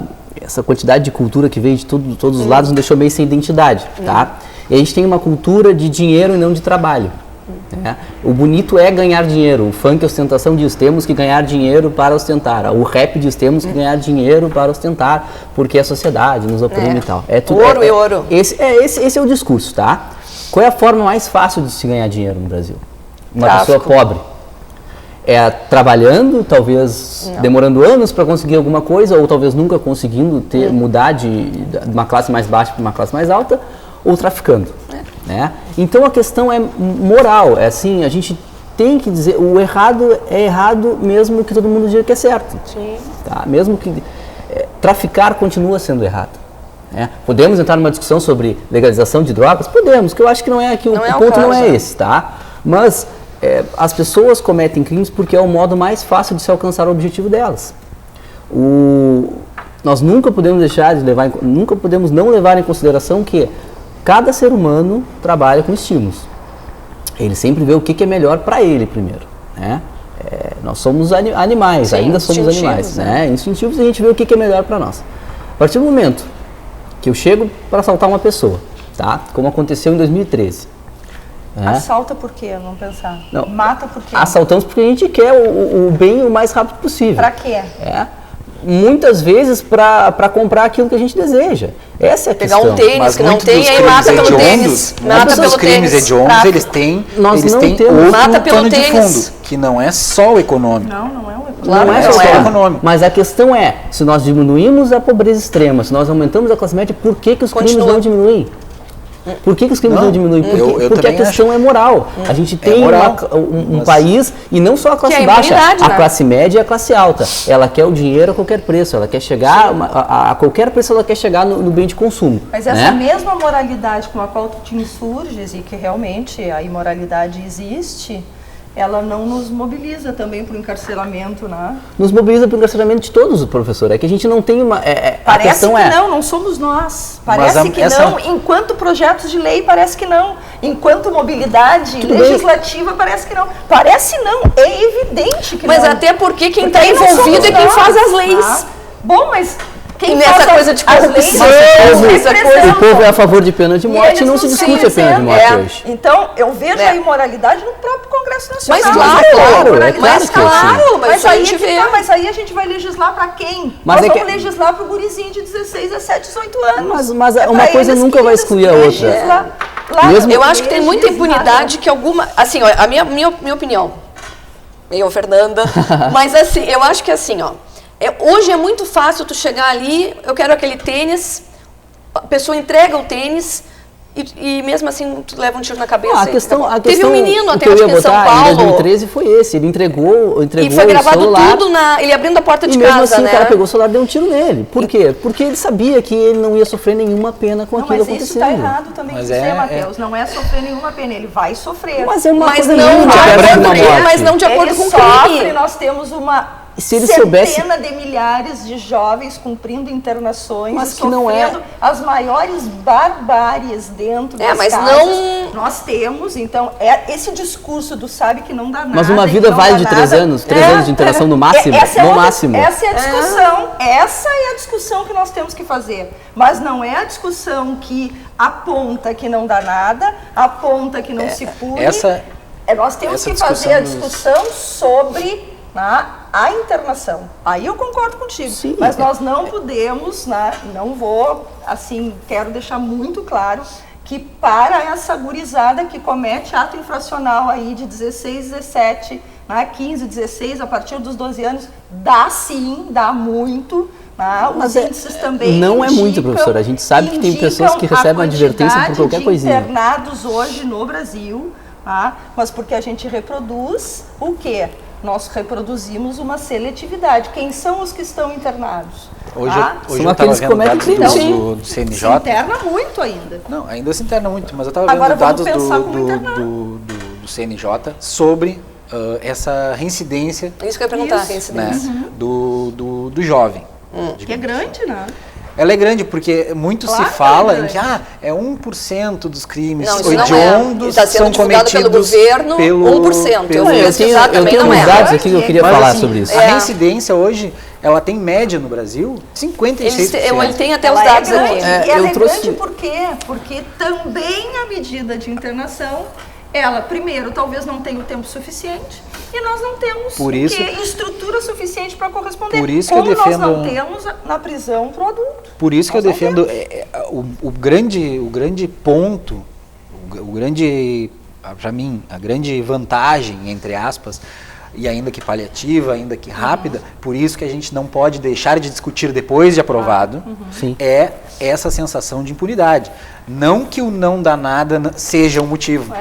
quantidade de cultura que veio de todos os lados nos deixou meio sem identidade, tá? E a gente tem uma cultura de dinheiro e não de trabalho. Né? O bonito é ganhar dinheiro. O funk, a ostentação diz, temos que ganhar dinheiro para ostentar. O rap diz, temos que ganhar dinheiro para ostentar, porque a sociedade nos oprime e tal. Ouro e ouro. Esse é o discurso, tá? Qual é a forma mais fácil de se ganhar dinheiro no Brasil? Uma pessoa pobre. É trabalhando, talvez demorando anos para conseguir alguma coisa, ou talvez nunca conseguindo mudar de uma classe mais baixa para uma classe mais alta, ou traficando. Né? Então a questão é moral, é assim, a gente tem que dizer, o errado é errado mesmo que todo mundo diga que é certo. Tá? Mesmo que traficar continua sendo errado. Né? Podemos entrar numa discussão sobre legalização de drogas? Podemos, que eu acho que não é aqui, o ponto não é esse, tá? Mas as pessoas cometem crimes porque é o modo mais fácil de se alcançar o objetivo delas. Nós nunca podemos nunca podemos não levar em consideração que cada ser humano trabalha com estímulos. Ele sempre vê o que é melhor para ele primeiro. Né? Nós somos animais, ainda somos animais. Né? Instintivos, a gente vê o que é melhor para nós. A partir do momento que eu chego para assaltar uma pessoa, tá? Como aconteceu em 2013. Assalta por quê? Não pensar. Não. Mata por quê? Assaltamos porque a gente quer o bem o mais rápido possível. Pra quê? Muitas vezes para comprar aquilo que a gente deseja. Essa é a Pegar questão. um tênis que não tem, aí mata pelo tênis. Mata pelo crimes tênis. hediondos, eles têm outro Mata pelo pano de tênis. fundo, que não é só o econômico. Não é o econômico. Claro, Não é não só é. o econômico. Mas a questão é, se nós diminuímos a pobreza extrema, se nós aumentamos a classe média, por que os crimes Continua. não diminuem? Por que os crimes não diminuem? Porque a questão é moral. A gente tem um país, e não só a classe baixa, a classe média e a classe alta. Ela quer o dinheiro a qualquer preço, ela quer chegar, a qualquer preço ela quer chegar no bem de consumo. Mas essa mesma moralidade com a qual tu te insurges e que realmente a imoralidade existe, ela não nos mobiliza também para o encarceramento, né? Nos mobiliza para o encarceramento de todos, professor. É que a gente não tem uma... Parece que não somos nós. Parece que não, enquanto projetos de lei parece que não. Enquanto mobilidade legislativa parece que não. Parece não, é evidente que não. Mas até porque quem está envolvido é quem faz as leis. Bom, mas... E nessa coisa de corrupção, o povo é a favor de pena de morte e não se discute a pena de morte hoje. Então, eu vejo a imoralidade no próprio Congresso Nacional. Mas claro, mas aí a gente vai legislar para quem? Nós vamos legislar para o gurizinho de 16, 17, 18 anos. Mas uma coisa nunca vai excluir a outra. Eu acho que tem muita impunidade que alguma... Assim, ó, a minha opinião, eu, Fernanda, mas assim, eu acho que assim, ó, hoje é muito fácil tu chegar ali, eu quero aquele tênis, a pessoa entrega o tênis e mesmo assim tu leva um tiro na cabeça. Teve um menino até acho que em São Paulo. Em 2013 foi esse, ele entregou e foi gravado o celular, tudo ele abrindo a porta de casa, mesmo assim, né? O cara pegou o celular e deu um tiro nele. Por quê? Porque ele sabia que ele não ia sofrer nenhuma pena com aquilo acontecendo. Mas isso está errado também de dizer, Matheus. Não é sofrer nenhuma pena, ele vai sofrer. Mas é uma coisa não de acordo com o crime. Nós temos uma centena de milhares de jovens cumprindo internações e sofrendo as maiores barbáries dentro das casas. Nós temos, então, esse discurso do sabe que não dá nada. Mas uma vida vale de 3 anos? 3 anos de internação no máximo? Máximo. Essa é a discussão. Essa é a discussão que nós temos que fazer. Mas não é a discussão que aponta que não dá nada, aponta que não se pune. Nós temos que fazer a discussão sobre a internação. Aí eu concordo contigo. Sim, mas nós não podemos, não vou, assim, quero deixar muito claro que para essa gurizada que comete ato infracional aí de 16, 17, 15, 16, a partir dos 12 anos, dá sim, dá muito. Os índices também não é muito, professora. A gente sabe que tem pessoas que recebem advertência por qualquer coisinha. Internados hoje no Brasil, mas porque a gente reproduz o quê? Nós reproduzimos uma seletividade. Quem são os que estão internados? Hoje eu estava vendo dados do CNJ. Se interna muito ainda. Não, ainda se interna muito, mas eu estava vendo dados do CNJ sobre essa reincidência. Isso que eu ia perguntar, reincidência. Né, do jovem. Que é grande, né? Ela é grande porque muito se fala em que é 1% dos crimes hediondos são cometidos pelo governo, 1%. Eu tenho uns dados aqui que eu queria falar sobre isso. A reincidência hoje, ela tem média no Brasil 56%. Ele tem até os dados aqui. E ela é grande por quê? Porque também a medida de internação, ela, primeiro, talvez não tenha o tempo suficiente e nós não temos estrutura suficiente para corresponder. Por isso que eu defendo, nós não temos na prisão para o adulto. Por isso que eu defendo o grande ponto, para mim, a grande vantagem, entre aspas, e ainda que paliativa, ainda que rápida, por isso que a gente não pode deixar de discutir depois de aprovado, é essa sensação de impunidade. Não que o não dá nada seja um motivo,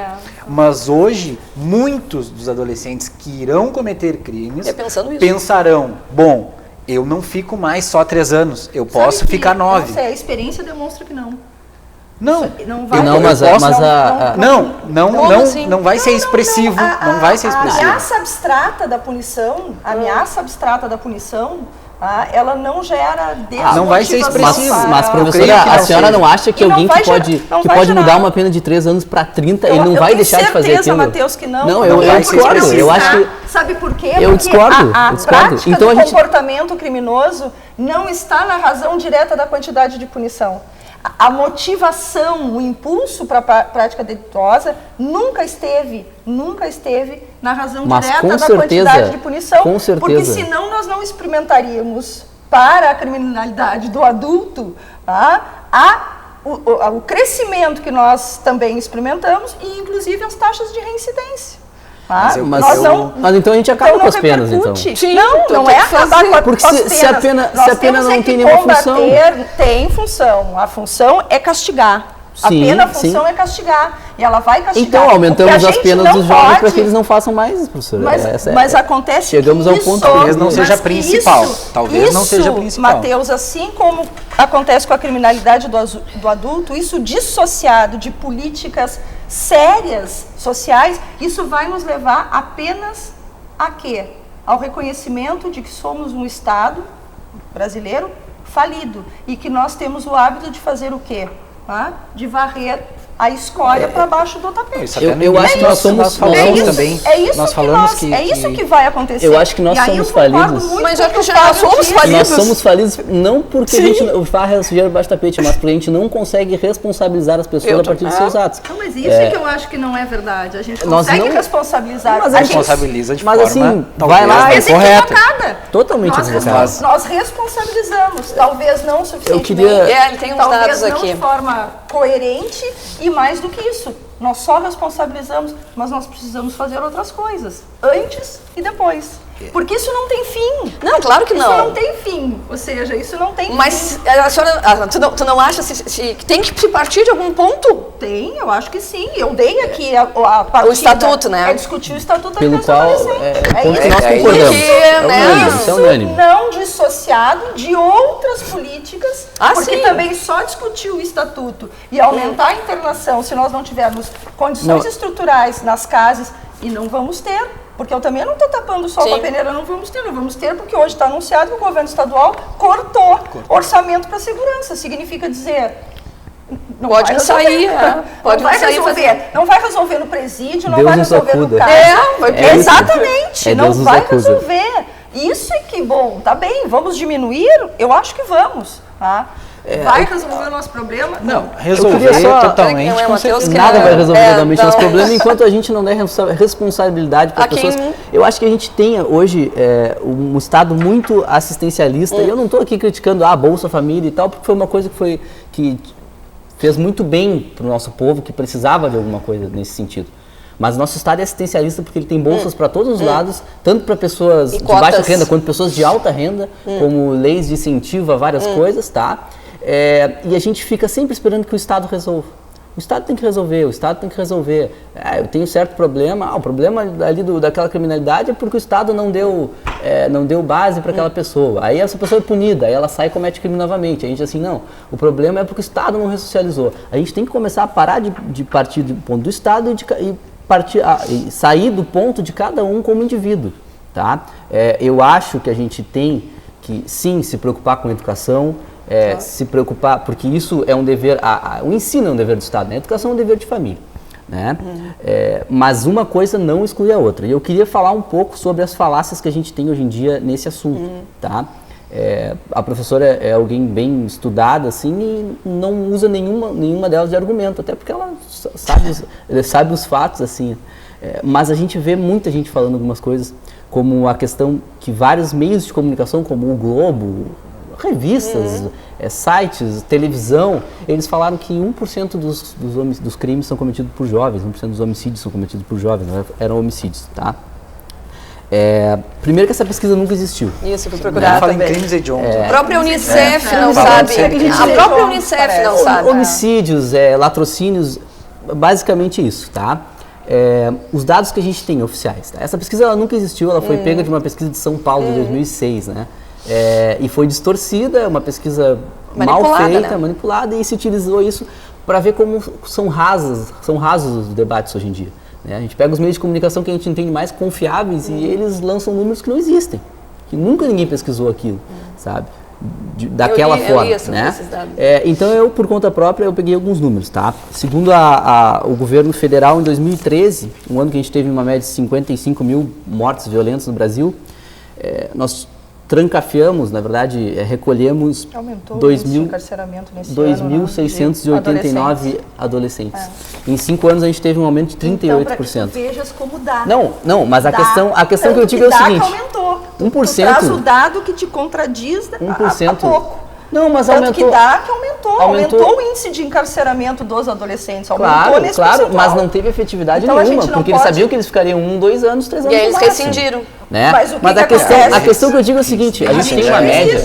mas hoje muitos dos adolescentes que irão cometer crimes pensarão, bom, eu não fico mais só 3 anos, eu posso ficar 9. A experiência demonstra que não. Não, não vai ser expressivo, não vai ser expressivo. A ameaça abstrata da punição, ela não gera desmotivação. Não vai ser expressivo. Mas professora, a senhora não acha que alguém que pode mudar uma pena de 3 anos para 30, ele não vai deixar de fazer aquilo? Matheus, que não. Não, eu discordo. Eu acho que... Sabe por quê? Eu discordo. A prática do comportamento criminoso não está na razão direta da quantidade de punição. A motivação, o impulso para a prática delituosa nunca esteve na razão direta da quantidade de punição, com certeza. Porque senão nós não experimentaríamos para a criminalidade do adulto o crescimento que nós também experimentamos e inclusive as taxas de reincidência. Mas então a gente acaba com as penas, então. Sim, não é acabar com as penas. Porque se a pena não tem nenhuma função... Tem função. A função é castigar. Sim, a função é castigar. E ela vai castigar. Então aumentamos as penas dos jovens para que eles não façam mais, professora. Mas acontece chegamos ao ponto que talvez não seja principal. Talvez não seja principal. Mateus, assim como acontece com a criminalidade do adulto, isso dissociado de políticas sérias, sociais, isso vai nos levar apenas a quê? Ao reconhecimento de que somos um Estado brasileiro falido e que nós temos o hábito de fazer o quê? De varrer a escória para baixo do tapete. Eu acho que nós somos também. É isso que vai acontecer. Eu acho que nós somos falidos. Mas já que nós somos falidos. Nós somos falidos não porque a gente varre a sujeira baixo do tapete, mas porque a gente não consegue responsabilizar as pessoas a partir dos seus atos. Não, mas isso é que eu acho que não é verdade. A gente consegue responsabilizar. Mas a gente responsabiliza de forma assim, vai lá, correta. Totalmente equivocada. Nós responsabilizamos, talvez não suficientemente. Eu queria... Ele tem uns dados aqui. Talvez não de forma coerente e mais do que isso. Nós só responsabilizamos, mas nós precisamos fazer outras coisas, antes e depois. Porque isso não tem fim. Não, claro que não. Isso não tem fim. Ou seja, isso não tem Mas fim. a senhora, tu não acha que tem que se partir de algum ponto? Tem, eu acho que sim. Eu dei aqui a partida. O estatuto, né? É discutir o estatuto pelo da qual criança e adolescente. que nós concordamos. Isso é unânime. Não dissociado de outras políticas, porque sim. também só discutir o estatuto e aumentar a internação se nós não tivermos condições estruturais nas casas, e não vamos ter. Porque eu também não estou tapando só com a peneira, não vamos ter, porque hoje está anunciado que o governo estadual cortou orçamento para segurança. Significa dizer... Não pode vai sair, pode não vai sair resolver. Não vai resolver no presídio, não Deus vai nos resolver no acuda. CAD. Exatamente, não Deus nos vai acuda. resolver. Isso é que, bom, tá bem, vamos diminuir? Eu acho que vamos, tá? Vai resolver o nosso problema? Não. Resolver totalmente. Nada vai resolver totalmente nosso problema enquanto a gente não der responsabilidade para as pessoas. Eu acho que a gente tem hoje um Estado muito assistencialista, e eu não estou aqui criticando a Bolsa Família e tal, porque foi uma coisa que fez muito bem para o nosso povo, que precisava de alguma coisa nesse sentido. Mas nosso Estado é assistencialista porque ele tem bolsas para todos os lados, tanto para pessoas de baixa renda quanto pessoas de alta renda, como leis de incentivo a várias coisas, tá? E a gente fica sempre esperando que o Estado resolva. O Estado tem que resolver, o Estado tem que resolver. Eu tenho certo problema, o problema ali daquela criminalidade é porque o Estado não deu base para aquela pessoa. Aí essa pessoa é punida, aí ela sai e comete crime novamente. A gente assim, não, o problema é porque o Estado não ressocializou. A gente tem que começar a parar de partir do ponto do Estado e sair do ponto de cada um como indivíduo. Tá? Eu acho que a gente tem que, sim, se preocupar com a educação, se preocupar, porque isso é um dever, o ensino é um dever do Estado, né? A educação é um dever de família, né? Mas uma coisa não exclui a outra. E eu queria falar um pouco sobre as falácias que a gente tem hoje em dia nesse assunto, tá? A professora é alguém bem estudada, assim, e não usa nenhuma delas de argumento, até porque ela sabe os fatos, assim. Mas a gente vê muita gente falando algumas coisas, como a questão que vários meios de comunicação, como o Globo, revistas, sites, televisão, eles falaram que 1% dos crimes são cometidos por jovens, 1% dos homicídios são cometidos por jovens, eram homicídios, tá? Primeiro que essa pesquisa nunca existiu. Isso, fui procurar fala também. em crimes hediondos. A própria Unicef não sabe. A própria Unicef não sabe. Homicídios, latrocínios, basicamente isso, tá? Os dados que a gente tem oficiais, tá? Essa pesquisa ela nunca existiu, ela foi pega de uma pesquisa de São Paulo de 2006, né? E foi distorcida, uma pesquisa mal feita, né? Manipulada, e se utilizou isso para ver como são rasos os debates hoje em dia. Né? A gente pega os meios de comunicação que a gente entende mais confiáveis e eles lançam números que não existem, que nunca ninguém pesquisou aquilo, sabe? Daquela forma, né? Então eu, por conta própria, eu peguei alguns números, tá? Segundo o governo federal, em 2013, um ano que a gente teve uma média de 55 mil mortes violentas no Brasil, nós trancafiamos, na verdade, recolhemos Aumentou o índice de encarceramento nesse 2.689 adolescentes. Em 5 anos a gente teve um aumento de 38%. Então, para que tu vejas como dá. Não, mas a questão que eu digo é o seguinte, que aumentou. 1%. Tu traz o dado que te contradiz 1%. a pouco. Não, mas Tanto aumentou. que dá que aumentou o índice de encarceramento dos adolescentes. Aumentou nesse percentual. Mas não teve efetividade então, nenhuma, porque eles sabiam que eles ficariam 1, 2 anos, 3 anos. E aí eles no máximo, rescindiram. né? Mas o que a acontece? questão que eu digo é o seguinte, a gente tem uma média.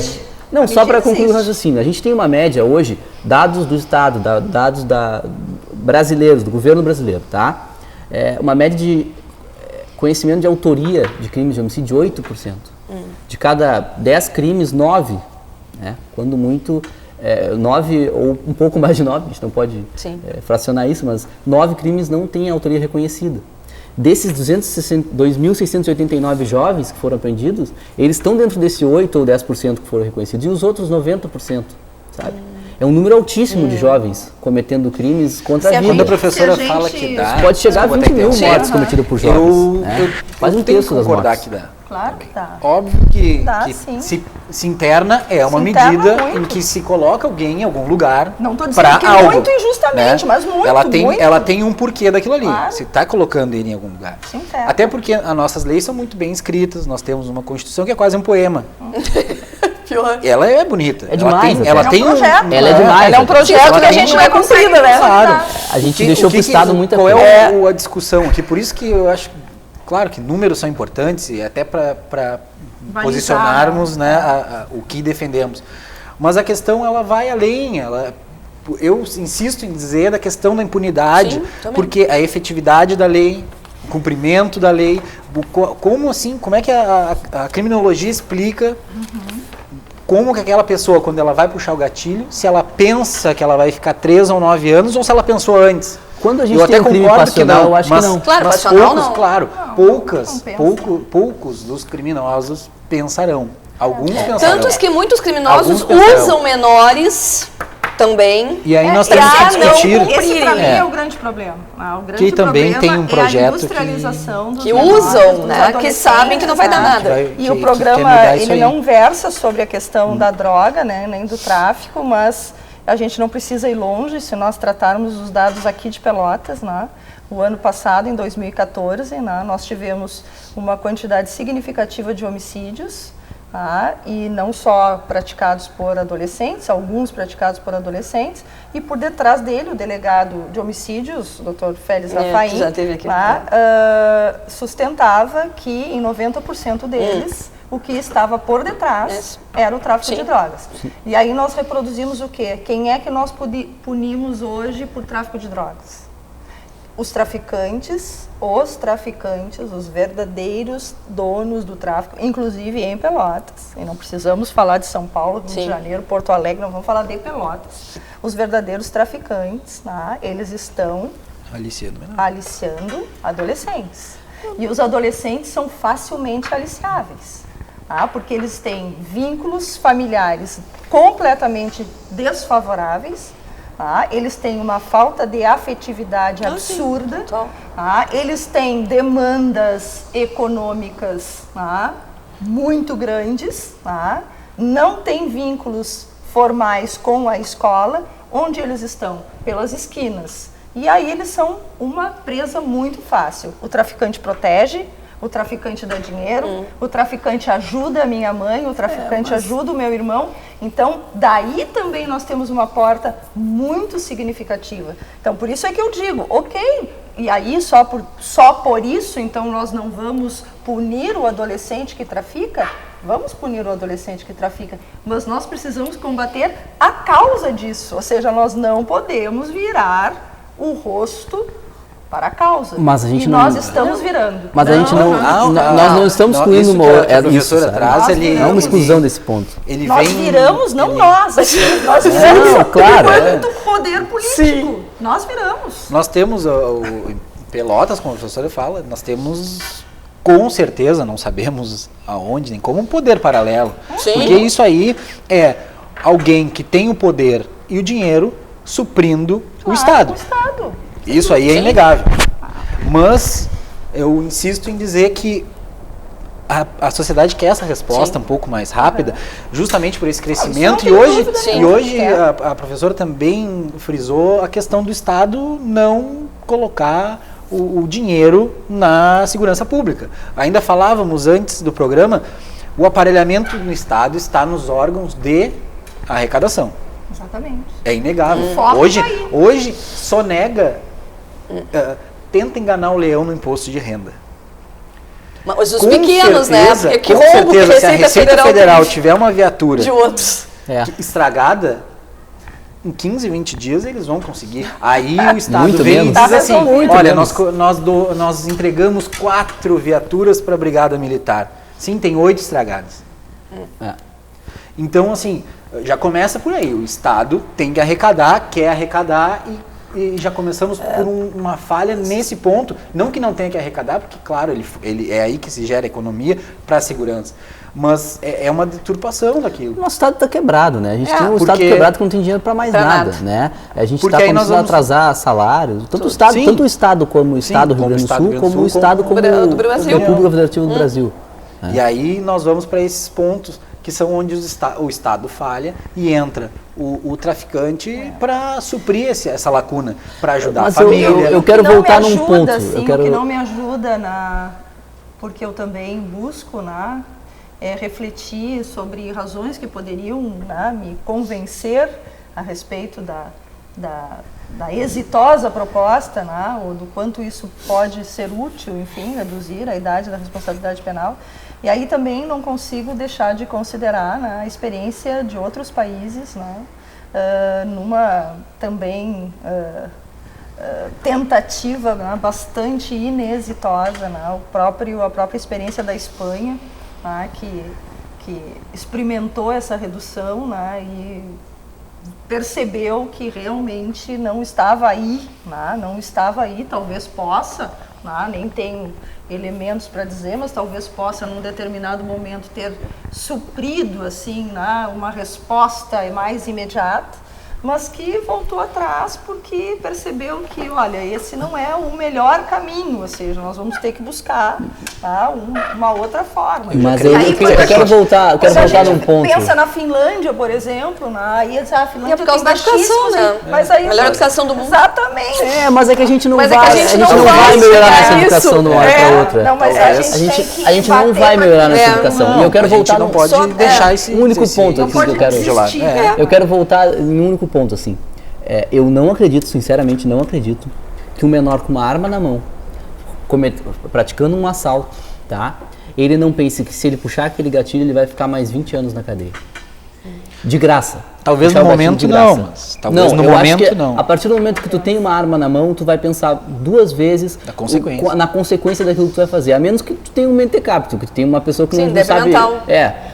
Não, só para concluir o existe. raciocínio, a gente tem uma média hoje, dados do Estado, dados brasileiros, do governo brasileiro, tá? Uma média de conhecimento de autoria de crimes de homicídio de 8%. De cada 10 crimes, 9, né? Quando muito, 9 ou um pouco mais de 9, a gente não pode fracionar isso, mas 9 crimes não têm autoria reconhecida. Desses 2.689 jovens que foram apreendidos, eles estão dentro desse 8 ou 10% que foram reconhecidos, e os outros 90%, sabe? É um número altíssimo de jovens cometendo crimes contra a vida. Quando a professora fala que dá... Pode chegar a 20 mil mortes cometidas por jovens. Quase um terço das mortes. Que dá. Claro que dá. Óbvio que se interna uma medida em que se coloca alguém em algum lugar. Não estou dizendo que algo, muito injustamente, mas muito, ela tem um porquê daquilo ali. Claro. Se está colocando ele em algum lugar. Até porque as nossas leis são muito bem escritas, nós temos uma Constituição que é quase um poema. Ela é bonita. É demais. Ela tem um projeto. Ela é demais. Ela é um projeto que a gente não é cumprida, né? Claro. A gente deixou para o Estado muita coisa. coisa. Qual é a discussão aqui? Por isso que eu acho, claro que números são importantes e até para posicionarmos, né, o que defendemos. Mas a questão ela vai além. Eu insisto em dizer da questão da impunidade, porque a efetividade da lei, o cumprimento da lei, como assim, como é que a criminologia explica como que aquela pessoa, quando ela vai puxar o gatilho, se ela pensa que ela vai ficar 3 ou 9 anos ou se ela pensou antes. Quando a gente tem um crime passional, eu acho que não. Claro, mas passional poucos, não. claro, poucos dos criminosos pensarão. Alguns pensarão. Tantos que muitos criminosos Alguns pensarão. usam menores também. E aí nós temos que discutir. Esse para mim é o grande problema. O grande que também tem um projeto é a industrialização que usam, né? Que sabem que não vai dar nada. E o programa ele não versa sobre a questão da droga, né, nem do tráfico, mas a gente não precisa ir longe se nós tratarmos os dados aqui de Pelotas, né? O ano passado, em 2014, né, nós tivemos uma quantidade significativa de homicídios. E não só praticados por adolescentes, alguns praticados por adolescentes, e por detrás dele o delegado de homicídios, o Dr. Félix Rafaim, sustentava que em 90% deles o que estava por detrás era o tráfico de drogas. E aí nós reproduzimos o quê? Quem é que nós punimos hoje por tráfico de drogas? Os traficantes, os verdadeiros donos do tráfico, inclusive em Pelotas. E não precisamos falar de São Paulo, Rio de Janeiro, Porto Alegre, não vamos falar de Pelotas. Os verdadeiros traficantes, eles estão aliciando adolescentes. E os adolescentes são facilmente aliciáveis, porque eles têm vínculos familiares completamente desfavoráveis. Eles têm uma falta de afetividade absurda, eles têm demandas econômicas muito grandes, não têm vínculos formais com a escola, onde eles estão? Pelas esquinas. E aí eles são uma presa muito fácil. O traficante protege, o traficante dá dinheiro, o traficante ajuda a minha mãe, o traficante ajuda o meu irmão. Então, daí também nós temos uma porta muito significativa. Então, por isso é que eu digo, e aí só por isso, então nós não vamos punir o adolescente que trafica? Vamos punir o adolescente que trafica, mas nós precisamos combater a causa disso, ou seja, nós não podemos virar o rosto para a causa. Mas a gente nós estamos virando. Mas a gente nós não estamos excluindo a professora traz, não é uma exclusão desse ponto. Nós viramos, não nós. Nós viramos enquanto poder político. Sim. Nós viramos. Nós temos em Pelotas, como a professora fala, nós temos com certeza, não sabemos aonde nem como, um poder paralelo. Sim. Porque isso aí é alguém que tem o poder e o dinheiro suprindo o Estado. Isso aí é inegável. Mas eu insisto em dizer que a sociedade quer essa resposta um pouco mais rápida, justamente por esse crescimento. Isso não E tem hoje, dúvida. a professora também frisou a questão do Estado não colocar o dinheiro na segurança pública. Ainda falávamos antes do programa, o aparelhamento no Estado está nos órgãos de arrecadação. Exatamente. É inegável. Foco Hoje sonega, tenta enganar o leão no imposto de renda. Mas os Com pequenos, certeza, né? Porque que com roubo que certeza, a se a Receita Federal tiver uma viatura de outros. estragada, em 15, 20 dias eles vão conseguir. Aí o Estado Muito vem menos. e diz assim, Muito olha, menos. nós entregamos 4 viaturas para a Brigada Militar. Sim, tem 8 estragadas. Então, assim, já começa por aí. O Estado tem que arrecadar, quer arrecadar e já começamos por uma falha nesse ponto. Não que não tenha que arrecadar, porque, claro, ele é aí que se gera economia para a segurança. Mas é uma deturpação daquilo. O nosso Estado está quebrado, né? A gente tem um Estado porque- quebrado que não tem dinheiro para mais Pra nada, nada. né? A gente Porque está aí nós começando a vamos- atrasar salários, tanto o Estado como o Estado do Rio como Grande do Estado do Sul, Rio Grande do como o Sul, Estado como do Brasil. a República Federativa do Brasil. E aí nós vamos para esses pontos que são onde o Estado falha e entra o traficante para suprir essa lacuna, para ajudar Mas a família. eu quero O que não voltar me num ajuda, ponto. Assim, Eu quero... O que não me ajuda, porque eu também busco refletir sobre razões que poderiam me convencer a respeito da exitosa proposta, ou do quanto isso pode ser útil, enfim, reduzir a idade da responsabilidade penal. E aí também não consigo deixar de considerar a experiência de outros países, numa também tentativa bastante inexitosa, a própria experiência da Espanha, que experimentou essa redução e percebeu que realmente não estava aí, talvez possa, nem tem elementos para dizer, mas talvez possa num determinado momento ter suprido assim, uma resposta mais imediata, mas que voltou atrás porque percebeu que, olha, esse não é o melhor caminho, ou seja, nós vamos ter que buscar uma outra forma. Mas E eu aí, quero voltar num ponto. Pensa na Finlândia, por exemplo, aí a Finlândia E é por causa da tem educação, né? Mas aí, Melhor educação do mundo. Exatamente. Mas é que a gente não Mas é vai, que a gente não vai vai melhorar chegar nessa nisso. educação de uma hora para outra. Não, mas A gente não vai melhorar nessa educação. E eu quero a gente voltar não num pode deixar esse único ponto aqui que eu quero desistir, Eu quero voltar em um único ponto assim. Eu não acredito, sinceramente, não acredito que um menor com uma arma na mão, praticando um assalto, tá? Ele não pense que se ele puxar aquele gatilho ele vai ficar mais 20 anos na cadeia. De graça. Talvez Puxar no o gatilho momento de graça. não, mas talvez no eu acho momento que não. A partir do momento que tu tem uma arma na mão, tu vai pensar 2 vezes na consequência daquilo que tu vai fazer. A menos que tu tenha um mentecapto, que tu tenha uma pessoa que não sabe... mental.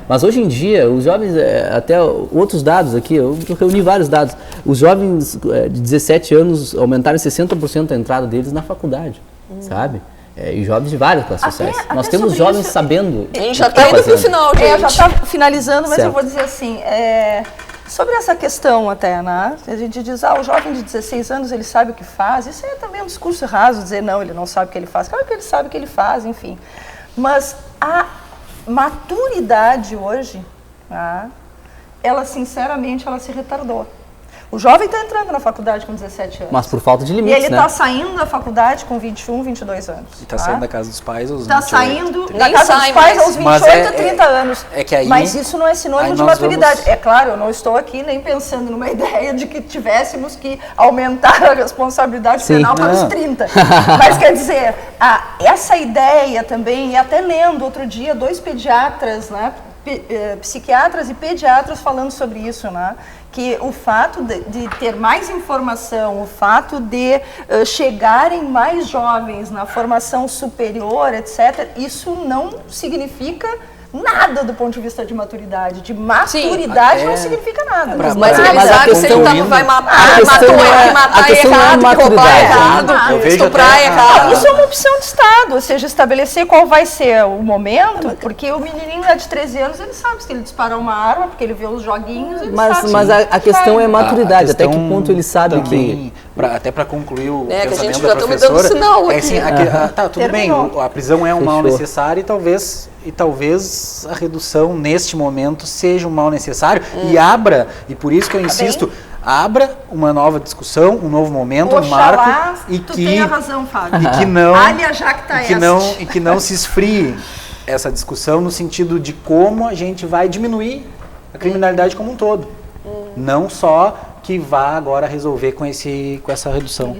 Mas hoje em dia, os jovens, até outros dados aqui, eu reuni vários dados, os jovens de 17 anos aumentaram 60% a entrada deles na faculdade, sabe? E jovens de várias classes sociais. Nós temos jovens isso, sabendo... A gente já está indo para o final, gente. Já está finalizando, mas Certo. eu vou dizer assim, sobre essa questão até, a gente diz, o jovem de 16 anos, ele sabe o que faz, isso é também um discurso raso, dizer, não, ele não sabe o que ele faz, claro que ele sabe o que ele faz, enfim. Mas a maturidade hoje, ela sinceramente, ela se retardou. O jovem está entrando na faculdade com 17 anos. Mas por falta de E limites, ele né? está saindo da faculdade com 21, 22 anos. E está saindo da casa dos pais aos 28. Está saindo da Nem casa sai dos pais mais. aos 28 Mas a 30 anos. é que aí- Mas isso não é sinônimo aí de nós maturidade. vamos- É claro, eu não estou aqui nem pensando numa ideia de que tivéssemos que aumentar a responsabilidade Sim. penal para os 30. Mas quer dizer, essa ideia também, e até lendo outro dia 2 pediatras, psiquiatras e pediatras falando sobre isso, que o fato de ter mais informação, o fato de chegarem mais jovens na formação superior, etc., isso não significa nada do ponto de vista de maturidade. De maturidade não significa nada. Mas ele Mas a sabe questão- que ele vai a matar, questão não é- matar a questão não é errado, que roubar maturidade. errado, Eu vejo estuprar até errado. Isso é uma opção de Estado, ou seja, estabelecer qual vai ser o momento, porque o menininho lá de 13 anos, ele sabe se ele disparar uma arma, porque ele vê os joguinhos, ele sabe. Mas a questão é maturidade, A até que questão ponto ele sabe também, que... Até para concluir o que a pensamento gente da já está me professora, dando sinal aqui. assim, tá, tudo bem, a prisão é um mal necessário e talvez a redução neste momento seja um mal necessário e por isso que eu insisto, abra uma nova discussão, um novo momento, um marco e tu tem a razão, Fábio. E que não se esfrie essa discussão no sentido de como a gente vai diminuir a criminalidade como um todo. Não só que vá agora resolver com essa redução.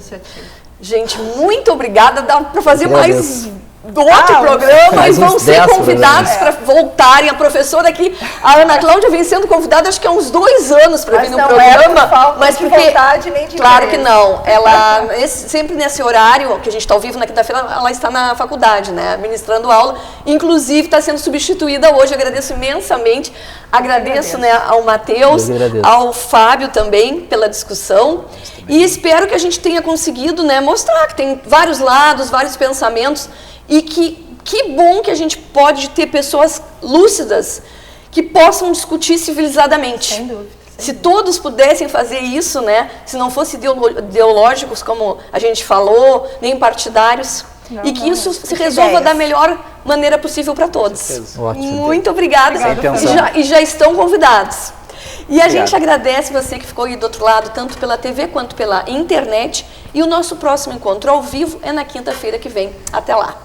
Gente, muito obrigada. Dá para fazer mais outro programa e vão ser convidados para voltarem. A professora aqui, a Ana Cláudia, vem sendo convidada acho que há uns 2 anos para vir no programa. Mas porque, vontade, nem de claro interesse. que não. Ela, sempre nesse horário que a gente está ao vivo na quinta-feira, ela está na faculdade, né, ministrando aula. Inclusive está sendo substituída hoje. Agradeço imensamente. Agradeço, né, ao Matheus, ao Fábio também pela discussão. E espero que a gente tenha conseguido, né, mostrar que tem vários lados, vários pensamentos. E que bom que a gente pode ter pessoas lúcidas que possam discutir civilizadamente. Sem dúvida. Se todos pudessem fazer isso, né, se não fossem ideológicos, como a gente falou, nem partidários, e que isso se resolva da melhor maneira possível para todos. Ótimo. Muito obrigada. E já estão convidados. E a gente agradece você que ficou aí do outro lado, tanto pela TV quanto pela internet. E o nosso próximo encontro ao vivo é na quinta-feira que vem. Até lá.